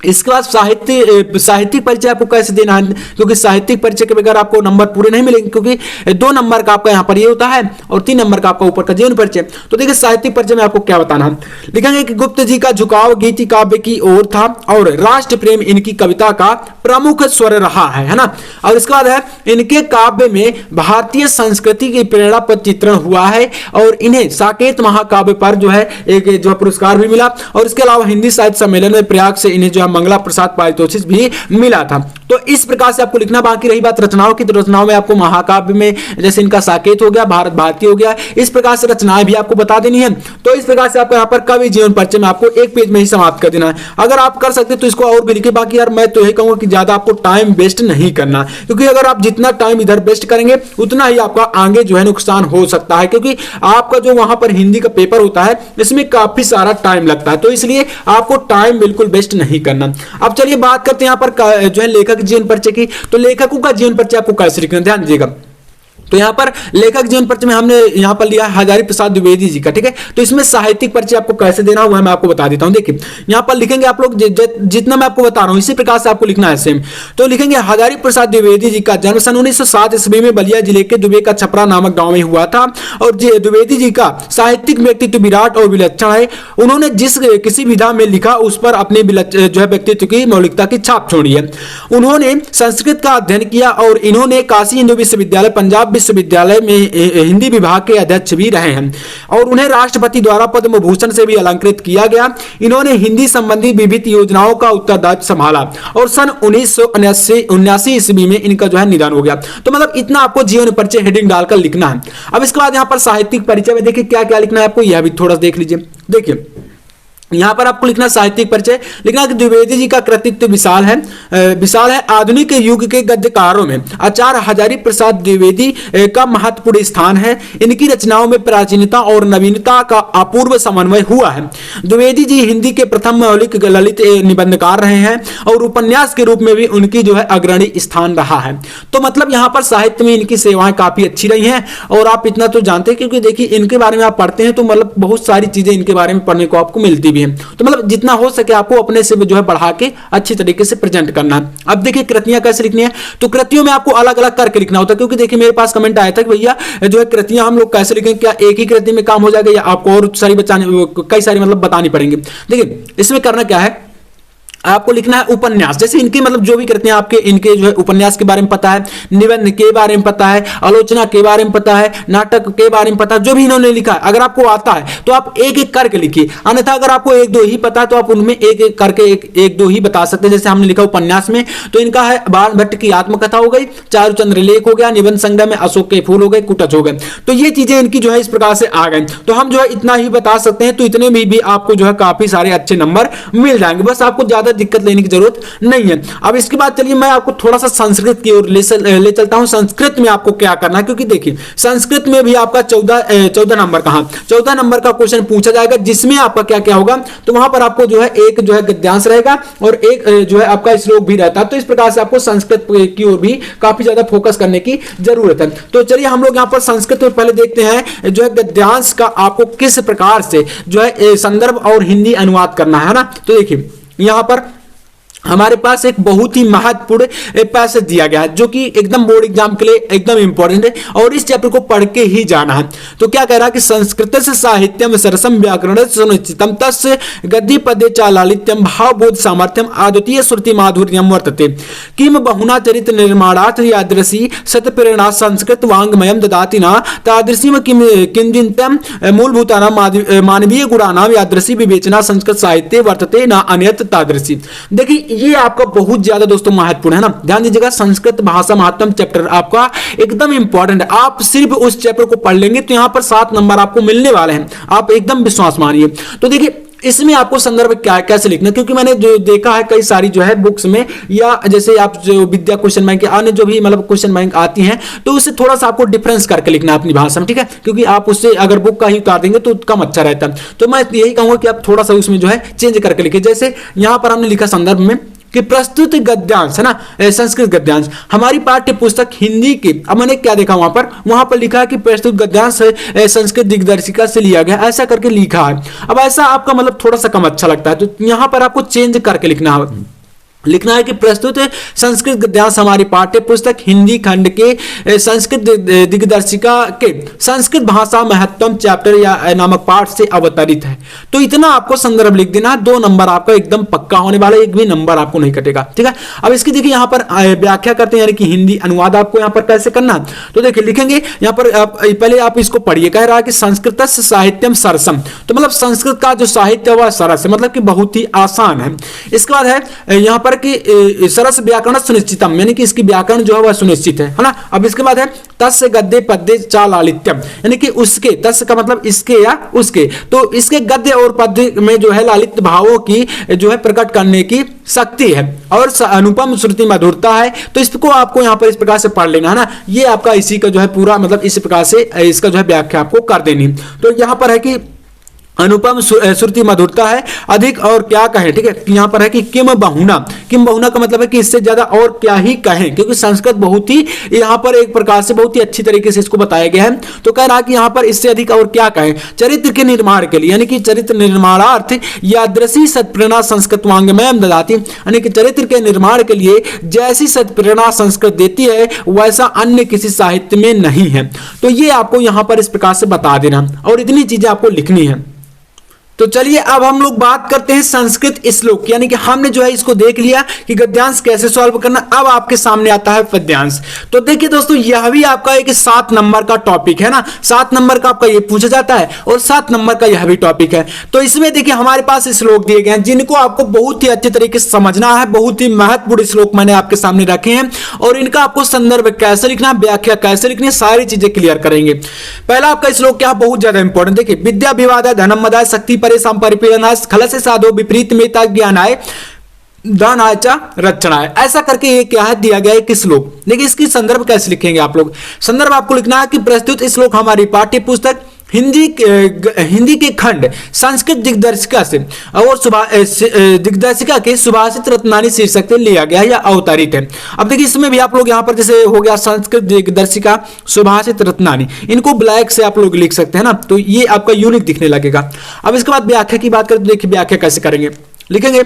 इसके बाद साहित्यिक परिचय आपको कैसे देना है, क्योंकि साहित्यिक परिचय के बगैर आपको नंबर पूरे नहीं मिलेंगे, क्योंकि 2 नंबर का आपका यहाँ पर ये होता है और 3 नंबर का आपका ऊपर का जीवन परिचय। तो देखिए साहित्यिक परिचय में आपको क्या बताना है, लिखेंगे कि गुप्त जी का झुकाव गीति काव्य की ओर था, और राष्ट्र प्रेम इनकी कविता का प्रमुख स्वर रहा है ना। और इसके बाद है इनके काव्य में भारतीय संस्कृति की प्रेरणा पर चित्रण हुआ है, और इन्हें साकेत महाकाव्य पर जो है एक जो पुरस्कार भी मिला, और इसके अलावा हिंदी साहित्य सम्मेलन में प्रयाग से इन्हें जो है मंगला प्रसाद पारितोषिक भी मिला था। तो इस प्रकार से आपको लिखना। बाकी रही बात रचनाओं की, तो रचनाओं में आपको महाकाव्य में जैसे इनका साकेत हो गया, भारत भारती हो गया, इस प्रकार से रचनाएं भी आपको बता देनी है। तो इस प्रकार से आपको यहाँ पर कवि जीवन परिचय में आपको एक पेज में ही समाप्त कर देना है। अगर आप कर सकते तो इसको और भी लिखिए। बाकी यार मैं तो यही कहूंगा कि ज्यादा आपको टाइम वेस्ट नहीं करना, क्योंकि अगर आप जितना टाइम इधर वेस्ट करेंगे उतना ही आपका आगे जो है नुकसान हो सकता है, क्योंकि आपका जो वहां पर हिंदी का पेपर होता है इसमें काफी सारा टाइम लगता है, तो इसलिए आपको टाइम बिल्कुल वेस्ट नहीं करना। अब चलिए बात करते हैं यहाँ पर जो है लेखक जीवन परिचय की। तो लेखकों का जीवन परिचय आपको कैसे लिखना, ध्यान दीजिएगा। तो यहाँ पर लेखक जीवन परिचय में हमने यहाँ पर लिया हजारी प्रसाद द्विवेदी जी का, ठीक है। तो इसमें साहित्यिक परिचय आपको कैसे देना हुआ है मैं आपको बता देता हूँ। देखिए यहाँ पर लिखेंगे आप लोग जितना मैं आपको बता रहा हूँ इसी प्रकार से आपको लिखना है सेम। तो लिखेंगे हजारी प्रसाद द्विवेदी जी का जन्म सन 1907 ईस्वी में बलिया जिले के दुबे का छपरा नामक गाँव में हुआ था, और द्विवेदी जी का साहित्यिक व्यक्तित्व विराट और विलक्षण है। उन्होंने जिस किसी विधा में लिखा उस पर अपने जो है व्यक्तित्व की मौलिकता की छाप छोड़ी है। उन्होंने संस्कृत का अध्ययन किया, और इन्होंने काशी हिंदू विश्वविद्यालय, पंजाब विश्वविद्यालय में हिंदी विभाग के अध्यक्ष भी रहे हैं और उन्हें राष्ट्रपति द्वारा पद्म भूषण से भी अलंकृत किया गया। इन्होंने हिंदी संबंधी विविध योजनाओं का उत्तरदायित्व संभाला और सन 1979 ईस्वी में इनका जो है निधन हो गया। तो मतलब इतना आपको जीवन परिचय हेडिंग डालकर लिखना है। अब इसके बाद यहाँ पर साहित्यिक परिचय में देखिए क्या क्या लिखना है आपको, यह भी थोड़ा देख लीजिए। देखिए यहां पर आपको लिखना साहित्यिक परिचय, लिखना कि द्विवेदी जी का कृतित्व विशाल है। आधुनिक युग के गद्यकारों में आचार्य हजारी प्रसाद द्विवेदी का महत्वपूर्ण स्थान है। इनकी रचनाओं में प्राचीनता और नवीनता का अपूर्व समन्वय हुआ है। द्विवेदी जी हिंदी के प्रथम मौलिक ललित निबंधकार रहे हैं और उपन्यास के रूप में भी उनकी जो है अग्रणी स्थान रहा है। तो मतलब यहाँ पर साहित्य में इनकी सेवाएं काफी अच्छी रही हैं और आप इतना तो जानते हैं क्योंकि देखिए इनके बारे में आप पढ़ते हैं तो मतलब बहुत सारी चीजें इनके बारे में पढ़ने को आपको मिलती भी है। तो मतलब जितना हो सके आपको अपने से जो है बढ़ा के अच्छी तरीके से प्रेजेंट करना है। अब देखिए कृतियां कैसे लिखनी है, तो कृतियों में आपको अलग अलग करके लिखना होता है क्योंकि देखिए मेरे पास कमेंट आया था कि भैया जो है कृतियां हम लोग कैसे लिखें, क्या एक ही कृति में काम हो जाएगा या आपको और सारी कई सारी मतलब बतानी पड़ेंगी। देखिए इसमें करना क्या है, आपको लिखना है उपन्यास, जैसे इनकी मतलब जो भी करते हैं आपके इनके जो है उपन्यास के बारे में पता है, निबंध के बारे में पता है, आलोचना के बारे में पता है, नाटक के बारे में पता है, जो भी इन्होंने लिखा है अगर आपको आता है तो आप एक एक करके लिखिए। अन्यथा अगर आपको एक दो ही पता है तो आप उनमें एक एक करके एक दो ही बता सकते हैं। जैसे हमने लिखा उपन्यास में तो इनका है बाण भट्ट की आत्मकथा हो गई, चारुचंद्र लेख हो गया, निबंध संग्रह में अशोक के फूल हो गए, कुटच हो गए। तो ये चीजें इनकी जो है इस प्रकार से आ गई, तो हम जो है इतना ही बता सकते हैं। तो इतने में भी आपको जो है काफी सारे अच्छे नंबर मिल जाएंगे, बस आपको ज्यादा दिक्कत लेने की जरूरत नहीं है। अब इसके बाद चलिए मैं आपको थोड़ा सा संस्कृत की ओर ले चलता हूं। संस्कृत में आपको क्या करना है, क्योंकि देखिए संस्कृत में भी आपका 14 नंबर का 14 नंबर का क्वेश्चन पूछा जाएगा, जिसमें आपका क्या क्या होगा, तो वहां पर आपको जो है एक जो है गद्यांश रहेगा और एक जो है आपका श्लोक भी रहता है। तो इस प्रकार से आपको संस्कृत की ओर भी काफी ज्यादा फोकस करने की जरूरत है। तो चलिए हम लोग यहाँ पर संस्कृत में पहले देखते हैं जो है गद्यांश का आपको किस प्रकार से जो है संदर्भ और हिंदी अनुवाद करना है ना। तो देखिए यहाँ पर हमारे पास एक बहुत ही महत्वपूर्ण पैसेज दिया गया है जो कि एकदम बोर्ड एग्जाम के लिए एकदम इंपॉर्टेंट है और इस चैप्टर को पढ़ के ही जाना है। तो क्या कह रहा है कि संस्कृत से साहित्यम सरसम व्याकरण सुनिश्चितम तस्य गद्य पदे चालालित्यम भावबोध सामर्थ्यम अद्वितीय श्रुति माधुर्यम वर्तते किम बहुना चरित निर्माणार्थ यादृशी सतप्रेरणा संस्कृत वांग्मयम ददाति न तादृशीम किंदित्यम मूलभूतानां मानवीय गुणानां यादृशी विवेचना संस्कृत साहित्य वर्तते न अन्यत् तादृशी। देखिए ये आपका बहुत ज्यादा दोस्तों महत्वपूर्ण है ना, ध्यान दीजिएगा। संस्कृत भाषा महत्तम चैप्टर आपका एकदम इंपॉर्टेंट है। आप सिर्फ उस चैप्टर को पढ़ लेंगे तो यहां पर 7 नंबर आपको मिलने वाले हैं, आप एकदम विश्वास मानिए। तो देखिए इसमें आपको संदर्भ क्या कैसे लिखना, क्योंकि मैंने जो देखा है कई सारी जो है बुक्स में या जैसे आप जो विद्या क्वेश्चन बैंक अन्य जो भी मतलब क्वेश्चन बैंक आती हैं तो उससे थोड़ा सा आपको डिफरेंस करके लिखना है अपनी भाषा में, ठीक है, क्योंकि आप उससे अगर बुक का ही उतार देंगे तो कम अच्छा रहता है। तो मैं यही कहूंगा कि आप थोड़ा सा उसमें जो है चेंज करके लिखिए। जैसे यहां पर हमने लिखा संदर्भ में कि प्रस्तुत गद्यांश है ना, संस्कृत गद्यांश हमारी पाठ्य पुस्तक हिंदी की, अब मैंने क्या देखा वहां पर लिखा है कि प्रस्तुत गद्यांश संस्कृत दिग्दर्शिका से लिया गया, ऐसा करके लिखा है। अब ऐसा आपका मतलब थोड़ा सा कम अच्छा लगता है, तो यहां पर आपको चेंज करके लिखना है कि प्रस्तुत संस्कृत गद्यांश हमारी पाठ्य पुस्तक हिंदी खंड के संस्कृत दिग्दर्शिका के संस्कृत भाषा महत्तम चैप्टर या नामक पाठ से अवतरित है। तो इतना आपको संदर्भ लिख देना, 2 नंबर आपका एकदम पक्का होने वाला, एक भी नंबर आपको नहीं कटेगा, ठीक है। अब इसकी देखिए यहाँ पर व्याख्या करते हैं, यानी कि हिंदी अनुवाद आपको यहाँ पर कैसे करना। तो देखिए लिखेंगे यहाँ पर पहले आप इसको पढ़िए, कह रहा है कि संस्कृत साहित्यम सरसम, तो मतलब संस्कृत का जो साहित्य हुआ सरस है, मतलब कि बहुत ही आसान है। इसके बाद है यहाँ पर कि सरस व्याकरण सुनिश्चितम, यानी कि इसकी व्याकरण जो है वह सुनिश्चित है ना। अब इसके बाद है तस्य गद्य पद्य चालालित्यम, यानी कि उसके, तस्य का मतलब इसके या उसके, तो इसके गद्य और पद्य में जो है लालित्य भावों की जो है प्रकट करने की शक्ति है और अनुपम श्रुति मधुरता है। तो इसको आपको यहाँ पर इस प्रकार से पढ़ लेना है ना, ये आपका इसी का जो है पूरा मतलब इस प्रकार से इसका जो है व्याख्या आपको कर देनी। तो यहाँ पर है कि अनुपम श्रुति मधुरता है, अधिक और क्या कहें, ठीक है। यहां पर है कि किम बहुना का मतलब है कि इससे ज्यादा और क्या ही कहें, क्योंकि संस्कृत बहुत ही यहां पर एक प्रकार से बहुत ही अच्छी तरीके से इसको बताया गया है। तो कह रहा कि यहां पर इससे अधिक और क्या कहें, चरित्र के निर्माण के लिए, यानी कि चरित्र निर्माणार्थ यादृशी सत्प्रेरणा संस्कृत वांग्मयम ददाति, यानी कि चरित्र के निर्माण के लिए जैसी सत्प्रेरणा संस्कृत देती है वैसा अन्य किसी साहित्य में नहीं है। तो ये आपको यहां पर इस प्रकार से बता देना और इतनी चीजें आपको लिखनी है। तो चलिए अब हम लोग बात करते हैं संस्कृत श्लोक, यानी कि हमने जो है इसको देख लिया कि गद्यांश कैसे सॉल्व करना। अब आपके सामने आता है पद्यांश। तो देखिए दोस्तों, यह भी आपका एक 7 नंबर का टॉपिक है ना, 7 नंबर का आपका ये पूछा जाता है और 7 नंबर का यह भी टॉपिक है। तो इसमें देखिए हमारे पास श्लोक दिए गए हैं जिनको आपको बहुत ही अच्छे तरीके से समझना है। बहुत ही महत्वपूर्ण श्लोक मैंने आपके सामने रखे हैं और इनका आपको संदर्भ कैसे लिखना, व्याख्या कैसे लिखनी है, सारी चीजें क्लियर करेंगे। पहला आपका श्लोक क्या, बहुत ज्यादा इंपॉर्टेंट, देखिए विद्या विवाद धनम मदाय शक्ति परेशान परिपीड़नाय खलस्य साधो विपरीत मेता ज्ञानाय दानाय च रक्षणाय। ऐसा करके ये क्या है दिया गया एक श्लोक। देखिए इसकी संदर्भ कैसे लिखेंगे आप लोग। संदर्भ आपको लिखना है कि प्रस्तुत श्लोक हमारी पाठ्य पुस्तक हिंदी के खंड संस्कृत दिग्दर्शिका से और दिग्दर्शिका के सुभाषित रत्नानी शीर्षक से लिया गया या अवतारित है। अब देखिए इसमें भी आप लोग यहाँ पर जैसे हो गया संस्कृत दिग्दर्शिका सुभाषित रत्नानी, इनको ब्लैक से आप लोग लिख सकते हैं ना, तो ये आपका यूनिक दिखने लगेगा। अब इसके बाद व्याख्या की बात करें तो देखिए व्याख्या कैसे करेंगे, लिखेंगे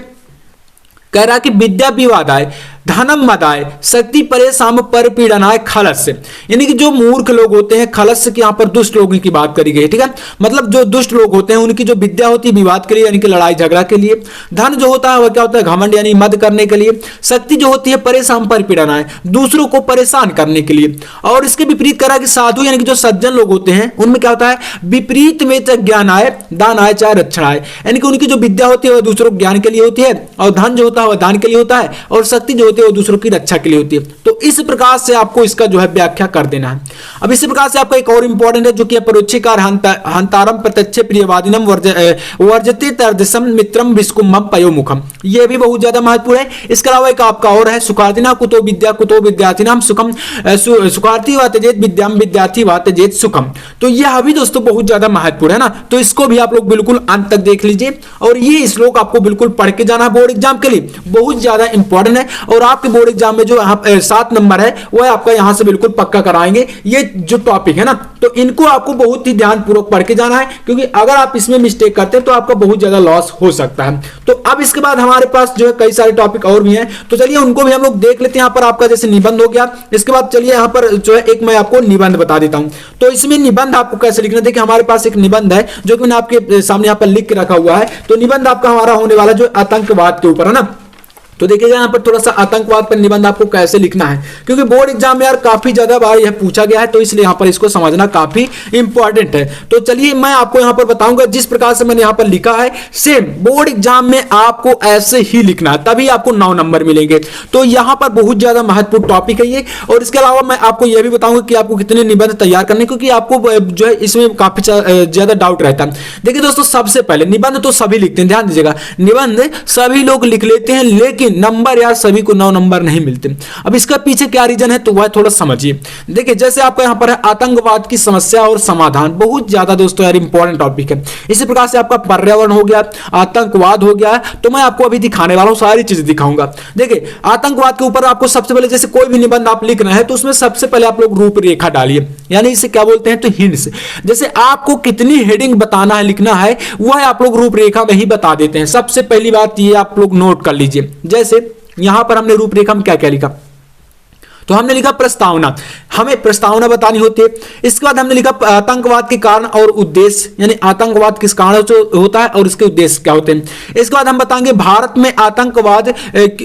कह रहा कि विद्या विवादाय धनम मदाय शक्ति परे साम पर पीड़नाय खलस्य, यानी कि जो मूर्ख लोग होते हैं, खलस्य की यहाँ पर दुष्ट लोगों की बात करी गई है, ठीक है। मतलब जो दुष्ट लोग होते हैं उनकी जो विद्या होती है विवाद के लिए यानी कि लड़ाई झगड़ा के लिए, धन जो होता है वह क्या होता है घमंड यानी मद करने के लिए, शक्ति जो होती है परेशान पर पीड़नाय दूसरों को परेशान करने के लिए, और इसके विपरीत करा कि साधु यानी कि जो सज्जन लोग होते हैं उनमें क्या होता है विपरीत में ज्ञानाय दानाय च रक्षणाय, यानी कि उनकी जो विद्या होती है वह दूसरों को ज्ञान के लिए होती है और धन जो होता है वह दान के लिए होता है और शक्ति जो होती है वो दूसरों की रक्षा के लिए होती है। तो इस प्रकार से आपको इसका जो है व्याख्या कर देना है। अब इसी प्रकार से आपका एक और इंपॉर्टेंट है जो कि परोक्षकार हंतारम प्रत्यक्ष प्रियवादिनम वर्जते तर्दसम मित्रम विस्कुम्भम पयोमुखम, यह भी बहुत ज्यादा महत्वपूर्ण है। इसके अलावा एक आपका और है सुखार्थिना कुतो विद्या कुतो विद्यार्थिनाम सुखम सुखार्थी व त्यजेत विद्याम विद्यार्थी व त्यजेत सुखम, तो यह भी दोस्तों बहुत ज्यादा महत्वपूर्ण है ना। तो इसको भी आप लोग बिल्कुल अंत तक देख लीजिए और ये श्लोक आपको बिल्कुल पढ़ के जाना बोर्ड एग्जाम के लिए बहुत ज्यादा इंपॉर्टेंट है। और आपके बोर्ड एग्जाम में जो 7 नंबर है वह आपका यहां से बिल्कुल पक्का कराएंगे ये जो टॉपिक है ना, तो इनको आपको बहुत ही ध्यानपूर्वक पढ़ के जाना है क्योंकि अगर आप इसमें मिस्टेक करते हैं तो आपका बहुत ज्यादा लॉस हो सकता है। तो अब इसके बाद हमारे पास जो है कई सारे टॉपिक और भी हैं, तो चलिए उनको भी हम लोग देख लेते हैं। यहाँ पर आपका जैसे निबंध हो गया, इसके बाद चलिए यहाँ पर जो है एक मैं आपको निबंध बता देता हूं। तो इसमें निबंध आपको कैसे लिखना, देखिए हमारे पास एक निबंध है जो कि मैंने आपके सामने यहाँ पर लिख के रखा हुआ है। तो निबंध आपका हमारा होने वाला जो आतंकवाद के ऊपर है ना, तो देखिएगा यहाँ पर थोड़ा सा आतंकवाद पर निबंध आपको कैसे लिखना है क्योंकि बोर्ड एग्जाम में यार काफी ज्यादा बार यह पूछा गया है, तो इसलिए यहाँ पर इसको समझना काफी इंपॉर्टेंट है। तो चलिए मैं आपको यहाँ पर बताऊंगा जिस प्रकार से मैंने यहाँ पर लिखा है सेम बोर्ड एग्जाम में आपको ऐसे ही लिखना है, तभी आपको 9 नंबर मिलेंगे। तो यहाँ पर बहुत ज्यादा महत्वपूर्ण टॉपिक है ये। और इसके अलावा मैं आपको यह भी बताऊंगा कि आपको कितने निबंध तैयार करने, क्योंकि आपको जो है इसमें काफी ज्यादा डाउट रहता है। देखिए दोस्तों, सबसे पहले निबंध तो सभी लिखते हैं, ध्यान दीजिएगा, निबंध सभी लोग लिख लेते हैं लेकिन नंबर यार सभी को 9 नंबर नहीं मिलते। अब इसका पीछे क्या रीजन है तो वह थोड़ा समझिए। देखिए जैसे आपका यहाँ पर है आतंकवाद की समस्या और समाधान, बहुत ज्यादा दोस्तों यार इंपॉर्टेंट टॉपिक है। इसी प्रकार से आपका पर्यावरण हो गया, आतंकवाद हो गया, तो मैं आपको अभी दिखाने वाला हूँ, सारी चीजें दिखाऊंगा। देखिए आतंकवाद के ऊपर आपको सबसे पहले जैसे कोई भी निबंध आप लिख रहे हैं तो उसमें सबसे पहले आप लोग रूपरेखा डालिए, यानी इसे क्या बोलते हैं तो हिंट्स। जैसे आपको कितनी हेडिंग बताना है लिखना है वह आप लोग रूपरेखा में ही बता देते हैं। सबसे पहली बात ये आप लोग नोट कर लीजिए। जैसे यहां पर हमने रूपरेखा में क्या क्या लिखा, तो हमने लिखा प्रस्तावना, हमें प्रस्तावना बतानी होती है। इसके बाद हमने लिखा आतंकवाद के कारण और उद्देश्य, यानी आतंकवाद किस कारण से होता है और इसके उद्देश्य क्या होते हैं। इसके बाद हम बताएंगे भारत में आतंकवाद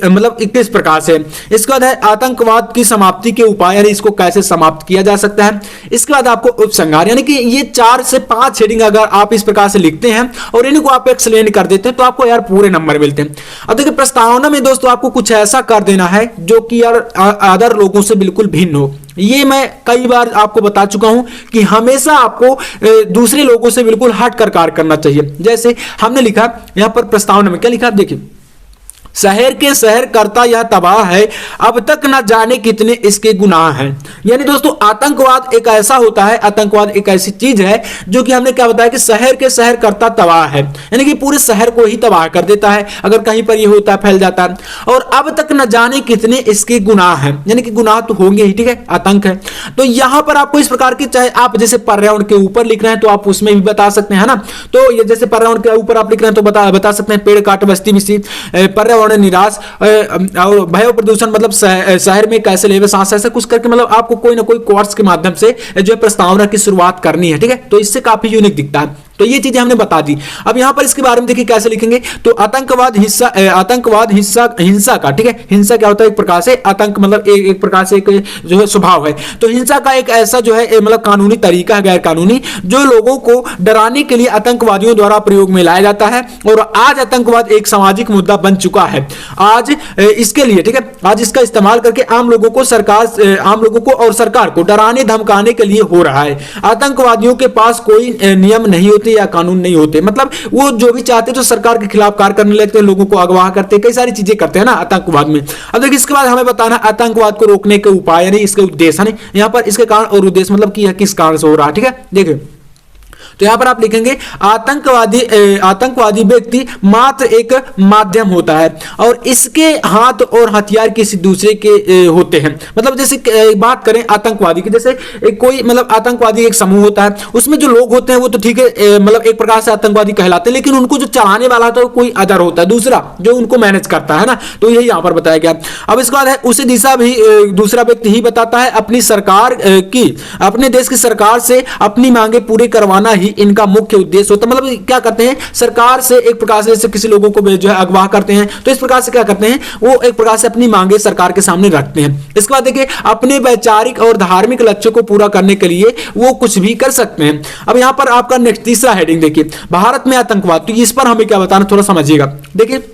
मतलब किस प्रकार से। इसके बाद है आतंकवाद की समाप्ति के उपाय, यानी इसको कैसे समाप्त किया जा सकता है। इसके बाद आपको उपसंहार, यानी कि ये 4 से 5 हेडिंग अगर आप इस प्रकार से लिखते हैं और इनको आप एक्सप्लेन कर देते हैं तो आपको यार पूरे नंबर मिलते हैं। अब देखिए प्रस्तावना में दोस्तों आपको कुछ ऐसा कर देना है जो कि यार अदर लोगों से बिल्कुल भिन्न हो। ये मैं कई बार आपको बता चुका हूं कि हमेशा आपको दूसरे लोगों से बिल्कुल हट कर कार्य करना चाहिए। जैसे हमने लिखा यहां पर प्रस्तावना में क्या लिखा, देखिए शहर के शहर करता यह तबाह है, अब तक न जाने कितने इसके गुनाह हैं। यानी दोस्तों आतंकवाद एक ऐसा होता है, आतंकवाद एक ऐसी चीज है जो कि हमने क्या बताया कि शहर के शहर करता तबाह है, यानी कि पूरे शहर को ही तबाह कर देता है अगर कहीं पर ये होता है, फैल जाता है। और अब तक न जाने कितने इसके गुनाह हैं, यानी कि गुनाह तो होंगे ही, ठीक है, आतंक है। तो यहां पर आपको इस प्रकार की, चाहे आप जैसे पर्यावरण के ऊपर लिख रहे हैं तो आप उसमें भी बता सकते हैं ना। तो ये जैसे पर्यावरण के ऊपर आप लिख रहे हैं तो बता सकते हैं पेड़ काट बस्ती बिस्ती, पर्यावरण निराश और भय प्रदूषण, मतलब शहर में कैसे लेवे सांस, ऐसा कुछ करके मतलब आपको कोई ना कोई कोर्स के माध्यम से जो है प्रस्तावना की शुरुआत करनी है, ठीक है। तो इससे काफी यूनिक दिखता है। तो ये चीजें हमने बता दी। अब यहाँ पर इसके बारे में देखिए कैसे लिखेंगे, तो आतंकवाद हिंसा का, ठीक है, हिंसा क्या होता है, एक प्रकार से आतंक मतलब एक प्रकार से एक जो है स्वभाव है, तो हिंसा का एक ऐसा जो है मतलब कानूनी तरीका है, गैर कानूनी, जो लोगों को डराने के लिए आतंकवादियों द्वारा प्रयोग में लाया जाता है। और आज आतंकवाद एक सामाजिक मुद्दा बन चुका है। आज इसके लिए, ठीक है, आज इसका इस्तेमाल करके आम लोगों को और सरकार को डराने धमकाने के लिए हो रहा है। आतंकवादियों के पास कोई नियम नहीं होते या कानून नहीं होते, मतलब वो जो भी चाहते हैं तो सरकार के खिलाफ कार्य करने लगते हैं, लोगों को अगवा करते हैं, कई सारी चीजें करते हैं ना आतंकवाद में। अब देखिए इसके बाद हमें बताना आतंकवाद को रोकने के उपाय, यानी इसके उद्देश्य, यानी यहां पर इसके कारण और उद्देश्य मतलब कि किस कारण से हो रहा है, ठीक है। देखिए तो यहां पर आप लिखेंगे आतंकवादी व्यक्ति मात्र एक माध्यम होता है और इसके हाथ और हथियार किसी दूसरे के होते हैं। मतलब जैसे बात करें आतंकवादी की, जैसे कोई मतलब आतंकवादी एक समूह होता है, उसमें जो लोग होते हैं वो तो ठीक है मतलब एक प्रकार से आतंकवादी कहलाते हैं, लेकिन उनको जो चलाने वाला होता है कोई अदर होता है, दूसरा जो उनको मैनेज करता है ना, तो यही यहां पर बताया गया। अब इसके बाद है उसे दिशा भी दूसरा व्यक्ति ही बताता है। अपनी सरकार की, अपने देश की सरकार से अपनी मांगे पूरी करवाना ही इनका मुख्य उद्देश्य होता है। मतलब क्या करते हैं, सरकार से एक प्रकार से जैसे किसी लोगों को जो है अगवा करते हैं, तो इस प्रकार से क्या करते हैं, वो एक प्रकार से अपनी मांगे सरकार के सामने रखते हैं। इसके बाद देखिए अपने वैचारिक और धार्मिक लक्ष्यों को पूरा करने के लिए वो कुछ भी कर सकते हैं। अब यहां पर आपका नेक्स्ट तीसरा हेडिंग देखिए, भारत में आतंकवाद, तो इस पर हमें क्या बताना थोड़ा समझिएगा। देखिए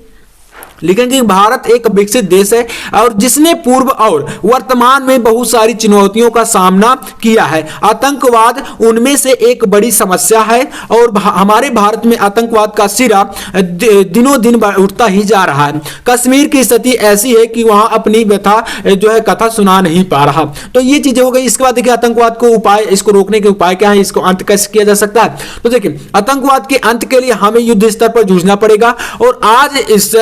लिखेंगे कि भारत एक विकसित देश है और जिसने पूर्व और वर्तमान में बहुत सारी चुनौतियों का सामना किया है। आतंकवाद उनमें से एक बड़ी समस्या है और हमारे भारत में आतंकवाद का सिरा दिनों दिन उठता ही जा रहा है। कश्मीर की स्थिति ऐसी है कि वहां अपनी व्यथा जो है कथा सुना नहीं पा रहा। तो ये चीजें हो गई। इसके बाद देखिए आतंकवाद को उपाय, इसको रोकने के उपाय क्या है, इसको अंत कैसे किया जा सकता है। तो देखिए आतंकवाद के अंत के लिए हमें युद्ध स्तर पर जूझना पड़ेगा और आज इस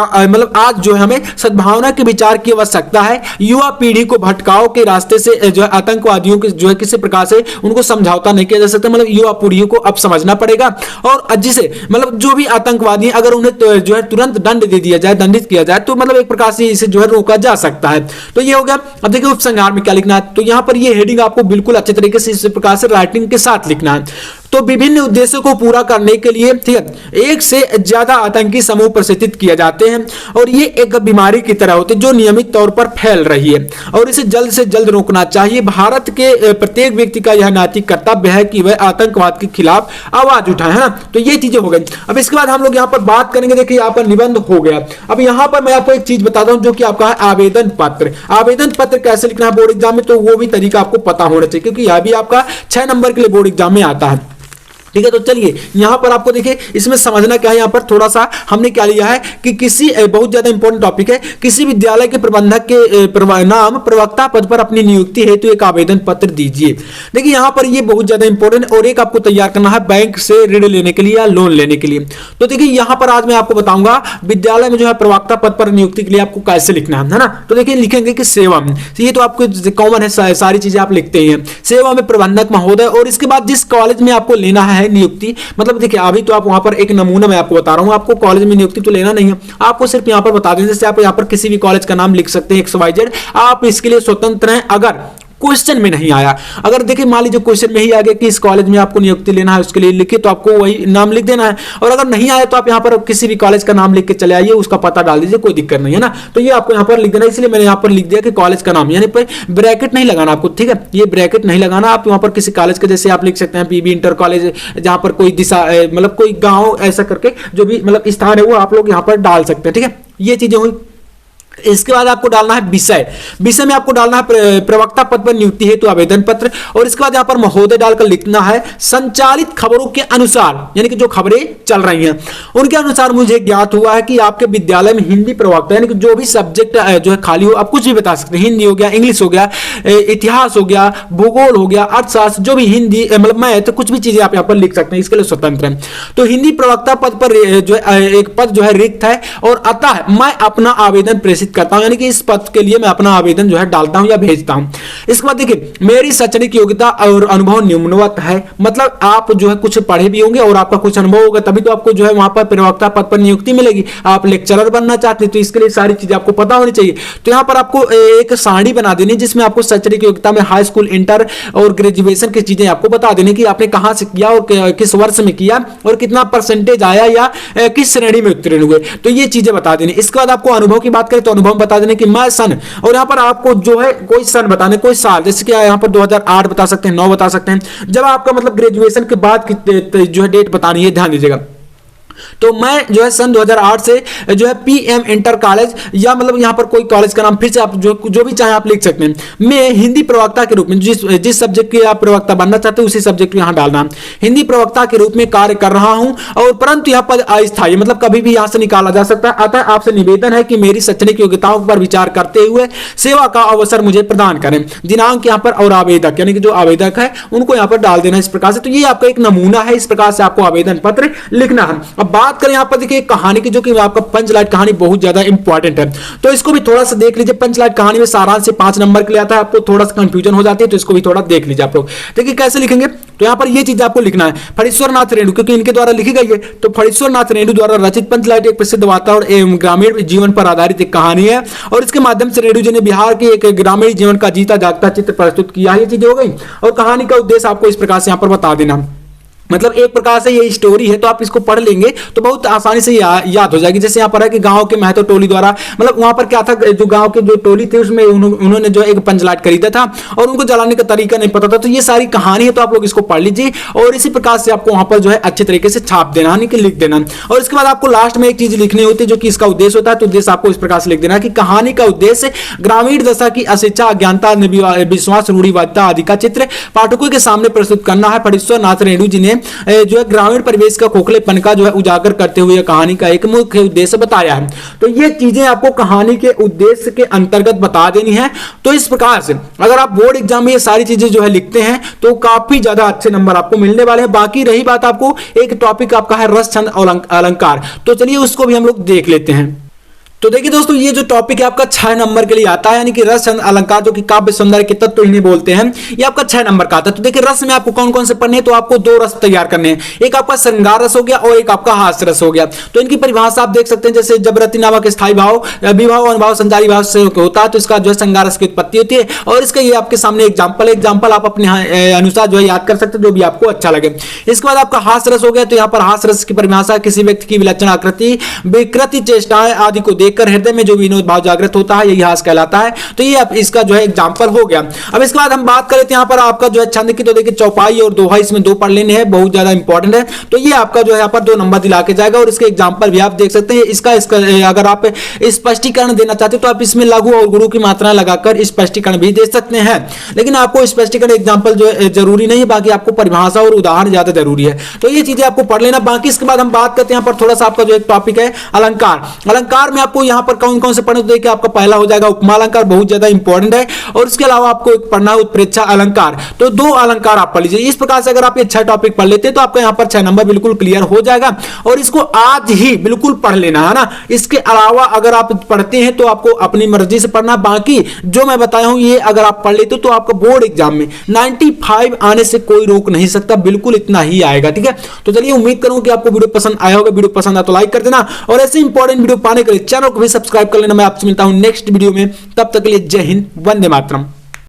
मतलब आज जो है हमें सद्भावना के विचार की आवश्यकता है। युवा पीढ़ी को भटकाव के रास्ते से जो है आतंकवादियों के जो है किसी प्रकार से उनको समझौता नहीं किया जा सकता। मतलब युवा पीढ़ी को अब समझना पड़ेगा और जिसे मतलब जो भी आतंकवादी अगर उन्हें जो है तुरंत दंड दे दिया जाए, दंडित किया जाए, तो मतलब एक प्रकार से इसे जो है रोका जा सकता है। तो ये हो गया। अब देखिए उपसंहार में क्या लिखना है, तो यहां पर ये हेडिंग आपको बिल्कुल अच्छे तरीके से इस प्रकार से राइटिंग के साथ लिखना है। तो विभिन्न उद्देश्यों को पूरा करने के लिए, ठीक है, एक से ज्यादा आतंकी समूह प्रशिक्षित किए जाते हैं और ये एक बीमारी की तरह होते हैं जो नियमित तौर पर फैल रही है और इसे जल्द से जल्द रोकना चाहिए। भारत के प्रत्येक व्यक्ति का यह नैतिक कर्तव्य है कि वह आतंकवाद के खिलाफ आवाज उठाए, है ना। तो ये चीजें हो गई। अब इसके बाद हम लोग यहाँ पर बात करेंगे। देखिए यहाँ पर निबंध हो गया। अब यहाँ पर मैं आपको एक चीज बताता हूँ जो कि आपका है आवेदन पत्र। आवेदन पत्र कैसे लिखना है बोर्ड एग्जाम में, तो वो भी तरीका आपको पता होना चाहिए क्योंकि यह भी आपका 6 नंबर के लिए बोर्ड एग्जाम में आता है। ठीक है, तो चलिए यहां पर आपको देखिए इसमें समझना क्या है। यहां पर थोड़ा सा हमने क्या लिया है कि किसी बहुत ज्यादा इंपॉर्टेंट टॉपिक है, किसी विद्यालय के प्रबंधक के नाम प्रवक्ता पद पर अपनी नियुक्ति हेतु एक आवेदन पत्र दीजिए। देखिए यहां पर ये बहुत ज्यादा इंपॉर्टेंट और एक आपको तैयार करना है बैंक से ऋण लेने के लिए या लोन लेने के लिए। तो देखिए यहां पर आज मैं आपको बताऊंगा विद्यालय में जो है प्रवक्ता पद पर नियुक्ति के लिए आपको कैसे लिखना है ना। तो देखिए लिखेंगे कि सेवा में, ये तो आपको कॉमन है, सारी चीजें आप लिखते ही हैं। सेवा में प्रबंधक महोदय, और इसके बाद जिस कॉलेज में आपको लेना है नियुक्ति, मतलब देखिए अभी तो आप वहां पर एक नमूना मैं आपको बता रहा हूं, आपको कॉलेज में नियुक्ति तो लेना नहीं है, आपको सिर्फ यहां पर बता दें। जैसे आप यहां पर किसी भी कॉलेज का नाम लिख सकते हैं XYZ, आप इसके लिए स्वतंत्र हैं। अगर क्वेश्चन में नहीं आया, अगर देखिए मान लीजिए क्वेश्चन में ही आ गया कि इस कॉलेज में आपको नियुक्ति लेना है, उसके लिए लिखिए तो आपको वही नाम लिख देना है। और अगर नहीं आया तो आप यहाँ पर किसी भी कॉलेज का नाम लिख के चले आइए, उसका पता डाल दीजिए, कोई दिक्कत नहीं है ना। तो ये आपको यहाँ पर लिख देना, इसलिए मैंने यहाँ पर लिख दिया कि कॉलेज का नाम, यानी ब्रैकेट नहीं लगाना आपको, ठीक है, ये ब्रैकेट नहीं लगाना। आप वहाँ पर किसी कॉलेज के जैसे आप लिख सकते हैं PB इंटर कॉलेज, जहाँ पर कोई दिशा मतलब कोई गाँव ऐसा करके जो भी मतलब स्थान है वो आप लोग यहाँ पर डाल सकते हैं। ठीक है, ये चीजें हुई। इसके बाद आपको डालना है विषय। विषय में आपको डालना है प्रवक्ता पद पर नियुक्ति हेतु आवेदन पत्र, और इसके बाद यहां पर महोदय डालकर लिखना है संचालित खबरों के अनुसार, यानी कि जो खबरें चल रही हैं उनके अनुसार मुझे ज्ञात हुआ है कि आपके विद्यालय में हिंदी प्रवक्ता, यानी कि जो भी सब्जेक्ट जो है खाली हो, आप कुछ भी बता सकते हैं। हिंदी हो गया, इंग्लिश हो गया, इतिहास हो गया, भूगोल हो गया, अर्थशास्त्र, जो भी हिंदी मतलब मैथ, कुछ भी चीजें आप यहाँ पर लिख सकते हैं, इसके लिए स्वतंत्र है। तो हिंदी प्रवक्ता पद पर जो एक पद जो है रिक्त है और अतः मैं अपना आवेदन प्रेषित निर्देशित करता हूं, यानी कि इस पद के लिए मैं अपना आवेदन जो है डालता हूं या भेजता हूं। इसके बाद देखिए, मेरी शैक्षणिक योग्यता और अनुभव निम्नवत है, मतलब आप जो है कुछ पढ़े भी होंगे और आपका कुछ अनुभव होगा, तभी तो आपको जो है वहां पर प्रवक्ता पद पर नियुक्ति मिलेगी। आप लेक्चरर बनना चाहते हैं तो इसके लिए सारी चीजें आपको पता होनी चाहिए। तो यहाँ पर आपको एक सारणी बना देनी जिसमें आपको शैक्षणिक योग्यता में हाई स्कूल, इंटर और ग्रेजुएशन की चीजें आपको बता देनी कि आपने कहां से किया और किस वर्ष में किया और कितना परसेंटेज आया या किस श्रेणी में उत्तीर्ण हुए, तो ये चीजें बता देनी। इसके बाद आपको अनुभव की बात करें तो अनुभव बता देने कि मैं सन, और यहाँ पर आपको जो है कोई सन बताने, कोई साल, जैसे कि यहाँ पर 2008 बता सकते हैं, 9 बता सकते हैं, जब आपका मतलब ग्रेजुएशन के बाद की जो है डेट बतानी है, ध्यान दीजिएगा। तो मैं जो है सन 2008 से जो है पीएम इंटर कॉलेज या मतलब यहाँ पर कोई कॉलेज का नाम फिर से आप जो भी चाहे आप लिख सकते हैं। मैं हिंदी प्रवक्ता के रूप में जिस सब्जेक्ट के आप प्रवक्ता बनना चाहते हैं उसी सब्जेक्ट को यहाँ डालना। हिंदी प्रवक्ता के रूप में कार्य कर रहा हूं और परंतु यहाँ पर अस्थायी, मतलब कभी भी यहाँ से निकाला जा सकता है। अतः आपसे निवेदन है कि मेरी शैक्षणिक योग्यताओं पर विचार करते हुए सेवा का अवसर मुझे प्रदान करें। दिनांक यहाँ पर और आवेदक, यानी कि जो आवेदक है उनको यहाँ पर डाल देना इस प्रकार से। तो ये आपका एक नमूना है, इस प्रकार से आपको आवेदन पत्र लिखना है। बात करें यहां पर देखिए कहानी की, जो कि आपका पंचलाइट कहानी बहुत ज्यादा इंपॉर्टेंट है, तो इसको भी थोड़ा सा देख लीजिए। पंचलाइट कहानी में सारांश से 5 नंबर के लिए आता है, आपको थोड़ा सा कंफ्यूजन हो जाती है, तो इसको भी थोड़ा देख लीजिए आप लोग। देखिए कैसे लिखेंगे, तो यहां पर ये चीज आपको लिखना है। फणीश्वर नाथ रेणु, क्योंकि इनके द्वारा लिखी गई है, तो फणीश्वर नाथ रेणु द्वारा रचित पंचलाइट एक प्रसिद्ध वातावरण एवं ग्रामीण जीवन पर आधारित एक कहानी है और इसके माध्यम से रेणु जी ने बिहार के एक ग्रामीण जीवन का जीता जागता चित्र प्रस्तुत किया। ये चीजें हो गई और कहानी का उद्देश्य आपको इस प्रकार से यहां पर बता देना। मतलब एक प्रकार से ये स्टोरी है, तो आप इसको पढ़ लेंगे तो बहुत आसानी से याद हो जाएगी। जैसे यहाँ पर है कि गांव के महतो टोली द्वारा, मतलब वहां पर क्या था, जो गांव के जो टोली थी उसमें उन्होंने जो एक पंचलाइट खरीदा था और उनको जलाने का तरीका नहीं पता था, तो ये सारी कहानी है, तो आप लोग इसको पढ़ लीजिए और इसी प्रकार से आपको वहां पर जो है अच्छे तरीके से छाप देना, यानी कि लिख देना। और इसके बाद आपको लास्ट में एक चीज लिखनी होती है जो कि इसका उद्देश्य होता है, तो उद्देश्य आपको इस प्रकार से लिख देना कि कहानी का उद्देश्य ग्रामीण दशा की अशिक्षा, अज्ञानता, विश्वास, रूढ़िवादिता आदि का चित्र पाठकों के सामने प्रस्तुत करना है। फणीश्वर नाथ रेणु जी ने जो है ग्रामीण परिवेश का खोखलेपन का जो है उजागर करते हुए कहानी का एक मुख्य उद्देश्य बताया है। तो ये चीजें आपको कहानी के उद्देश्य के अंतर्गत बता देनी है। तो इस प्रकार से अगर आप बोर्ड एग्जाम में ये सारी चीजें जो है लिखते हैं तो काफी ज्यादा अच्छे नंबर आपको मिलने वाले हैं। बाकी रही बात, आपको एक टॉपिक आपका है रस, छंद और अलंकार, तो चलिए उसको भी हम लोग देख लेते हैं। तो देखिए दोस्तों, ये जो टॉपिक है आपका 6 नंबर के लिए आता है, यानी कि रस, छंद, अलंकार, जो कि काव्य सौंदर्य के तत्व इन्हें बोलते हैं, ये आपका 6 नंबर का आता है। तो देखिए रस में आपको कौन कौन से पढ़ने हैं, तो आपको 2 रस तैयार करने हैं, एक आपका श्रृंगार रस हो गया और एक आपका हास्य रस हो गया। तो इनकी परिभाषा आप देख सकते हैं, जैसे जबरती नामक स्थायी भाव, विभाव, अनुभाव, संचारी भाव से होता है, तो इसका जो है श्रृंगार रस की उत्पत्ति होती है। और इसका ये आपके सामने एग्जाम्पल आप अपने अनुसार जो है याद कर सकते हैं, जो भी आपको अच्छा लगे। इसके बाद आपका हास्य रस हो गया, तो यहाँ पर हास्य रस की परिभाषा किसी व्यक्ति की विलक्षण आकृति, विकृति, चेष्टाएं आदि को देखकर हृदय में जो भाव जागृत होता है, यही हास्य कहलाता है। तो ये आप इसका जो है एग्जांपल हो गया। अब इसके बाद हम बात करें यहाँ पर आपका जो है छंद की, तो देखिए चौपाई और दोहा, इसमें 2 पढ़ लेने हैं, बहुत ज्यादा इंपॉर्टेंट है। तो ये आपका जो है यहाँ पर 2 नंबर दिला के जाएगा और इसके एग्जांपल भी आप देख सकते हैं। इसका अगर आप स्पष्टीकरण देना चाहते हैं तो आप इसमें लघु और गुरु की मात्रा लगाकर स्पष्टीकरण भी दे सकते हैं, लेकिन आपको स्पष्टीकरण एग्जाम्पल जो है जरूरी नहीं, बाकी आपको परिभाषा और उदाहरण ज्यादा जरूरी है। तो ये चीजें आपको पढ़ लेना। बाकी इसके बाद हम बात करते हैं यहाँ पर थोड़ा सा आपका जो एक टॉपिक है अलंकार। अलंकार में आपको यहाँ पर कौन कौन से पढ़ने, तो देखिए आपका पहला हो जाएगा उपमा अलंकार, बहुत ज्यादा इंपॉर्टेंट है। और इसके अलावा आपको एक पढ़ना है उत्प्रेक्षा अलंकार, तो 2 अलंकार आप पढ़ लीजिए। इस प्रकार से अगर आप ये 6 टॉपिक पढ़ लेते हैं तो आपका यहाँ पर 6 नंबर बिल्कुल क्लियर हो जाएगा और इसको आज ही बिल्कुल पढ़ लेना है ना। इसके अलावा अगर आप पढ़ते हैं तो आपको अपनी मर्जी से पढ़ना, बाकी जो मैं बताया हूं ये अगर आप पढ़ लेते हो तो आपको बोर्ड एग्जाम में 95 आने से कोई रोक नहीं सकता, बिल्कुल इतना ही आएगा। ठीक है, तो चलिए उम्मीद करूं कि आपको वीडियो पसंद आया होगा। वीडियो पसंद आया तो लाइक कर देना और ऐसे इंपॉर्टेंट वीडियो पाने के लिए चैनल को भी सब्सक्राइब कर लेना। मैं आपसे मिलता हूं नेक्स्ट वीडियो में, तब तक के लिए जय हिंद, वंदे मातरम।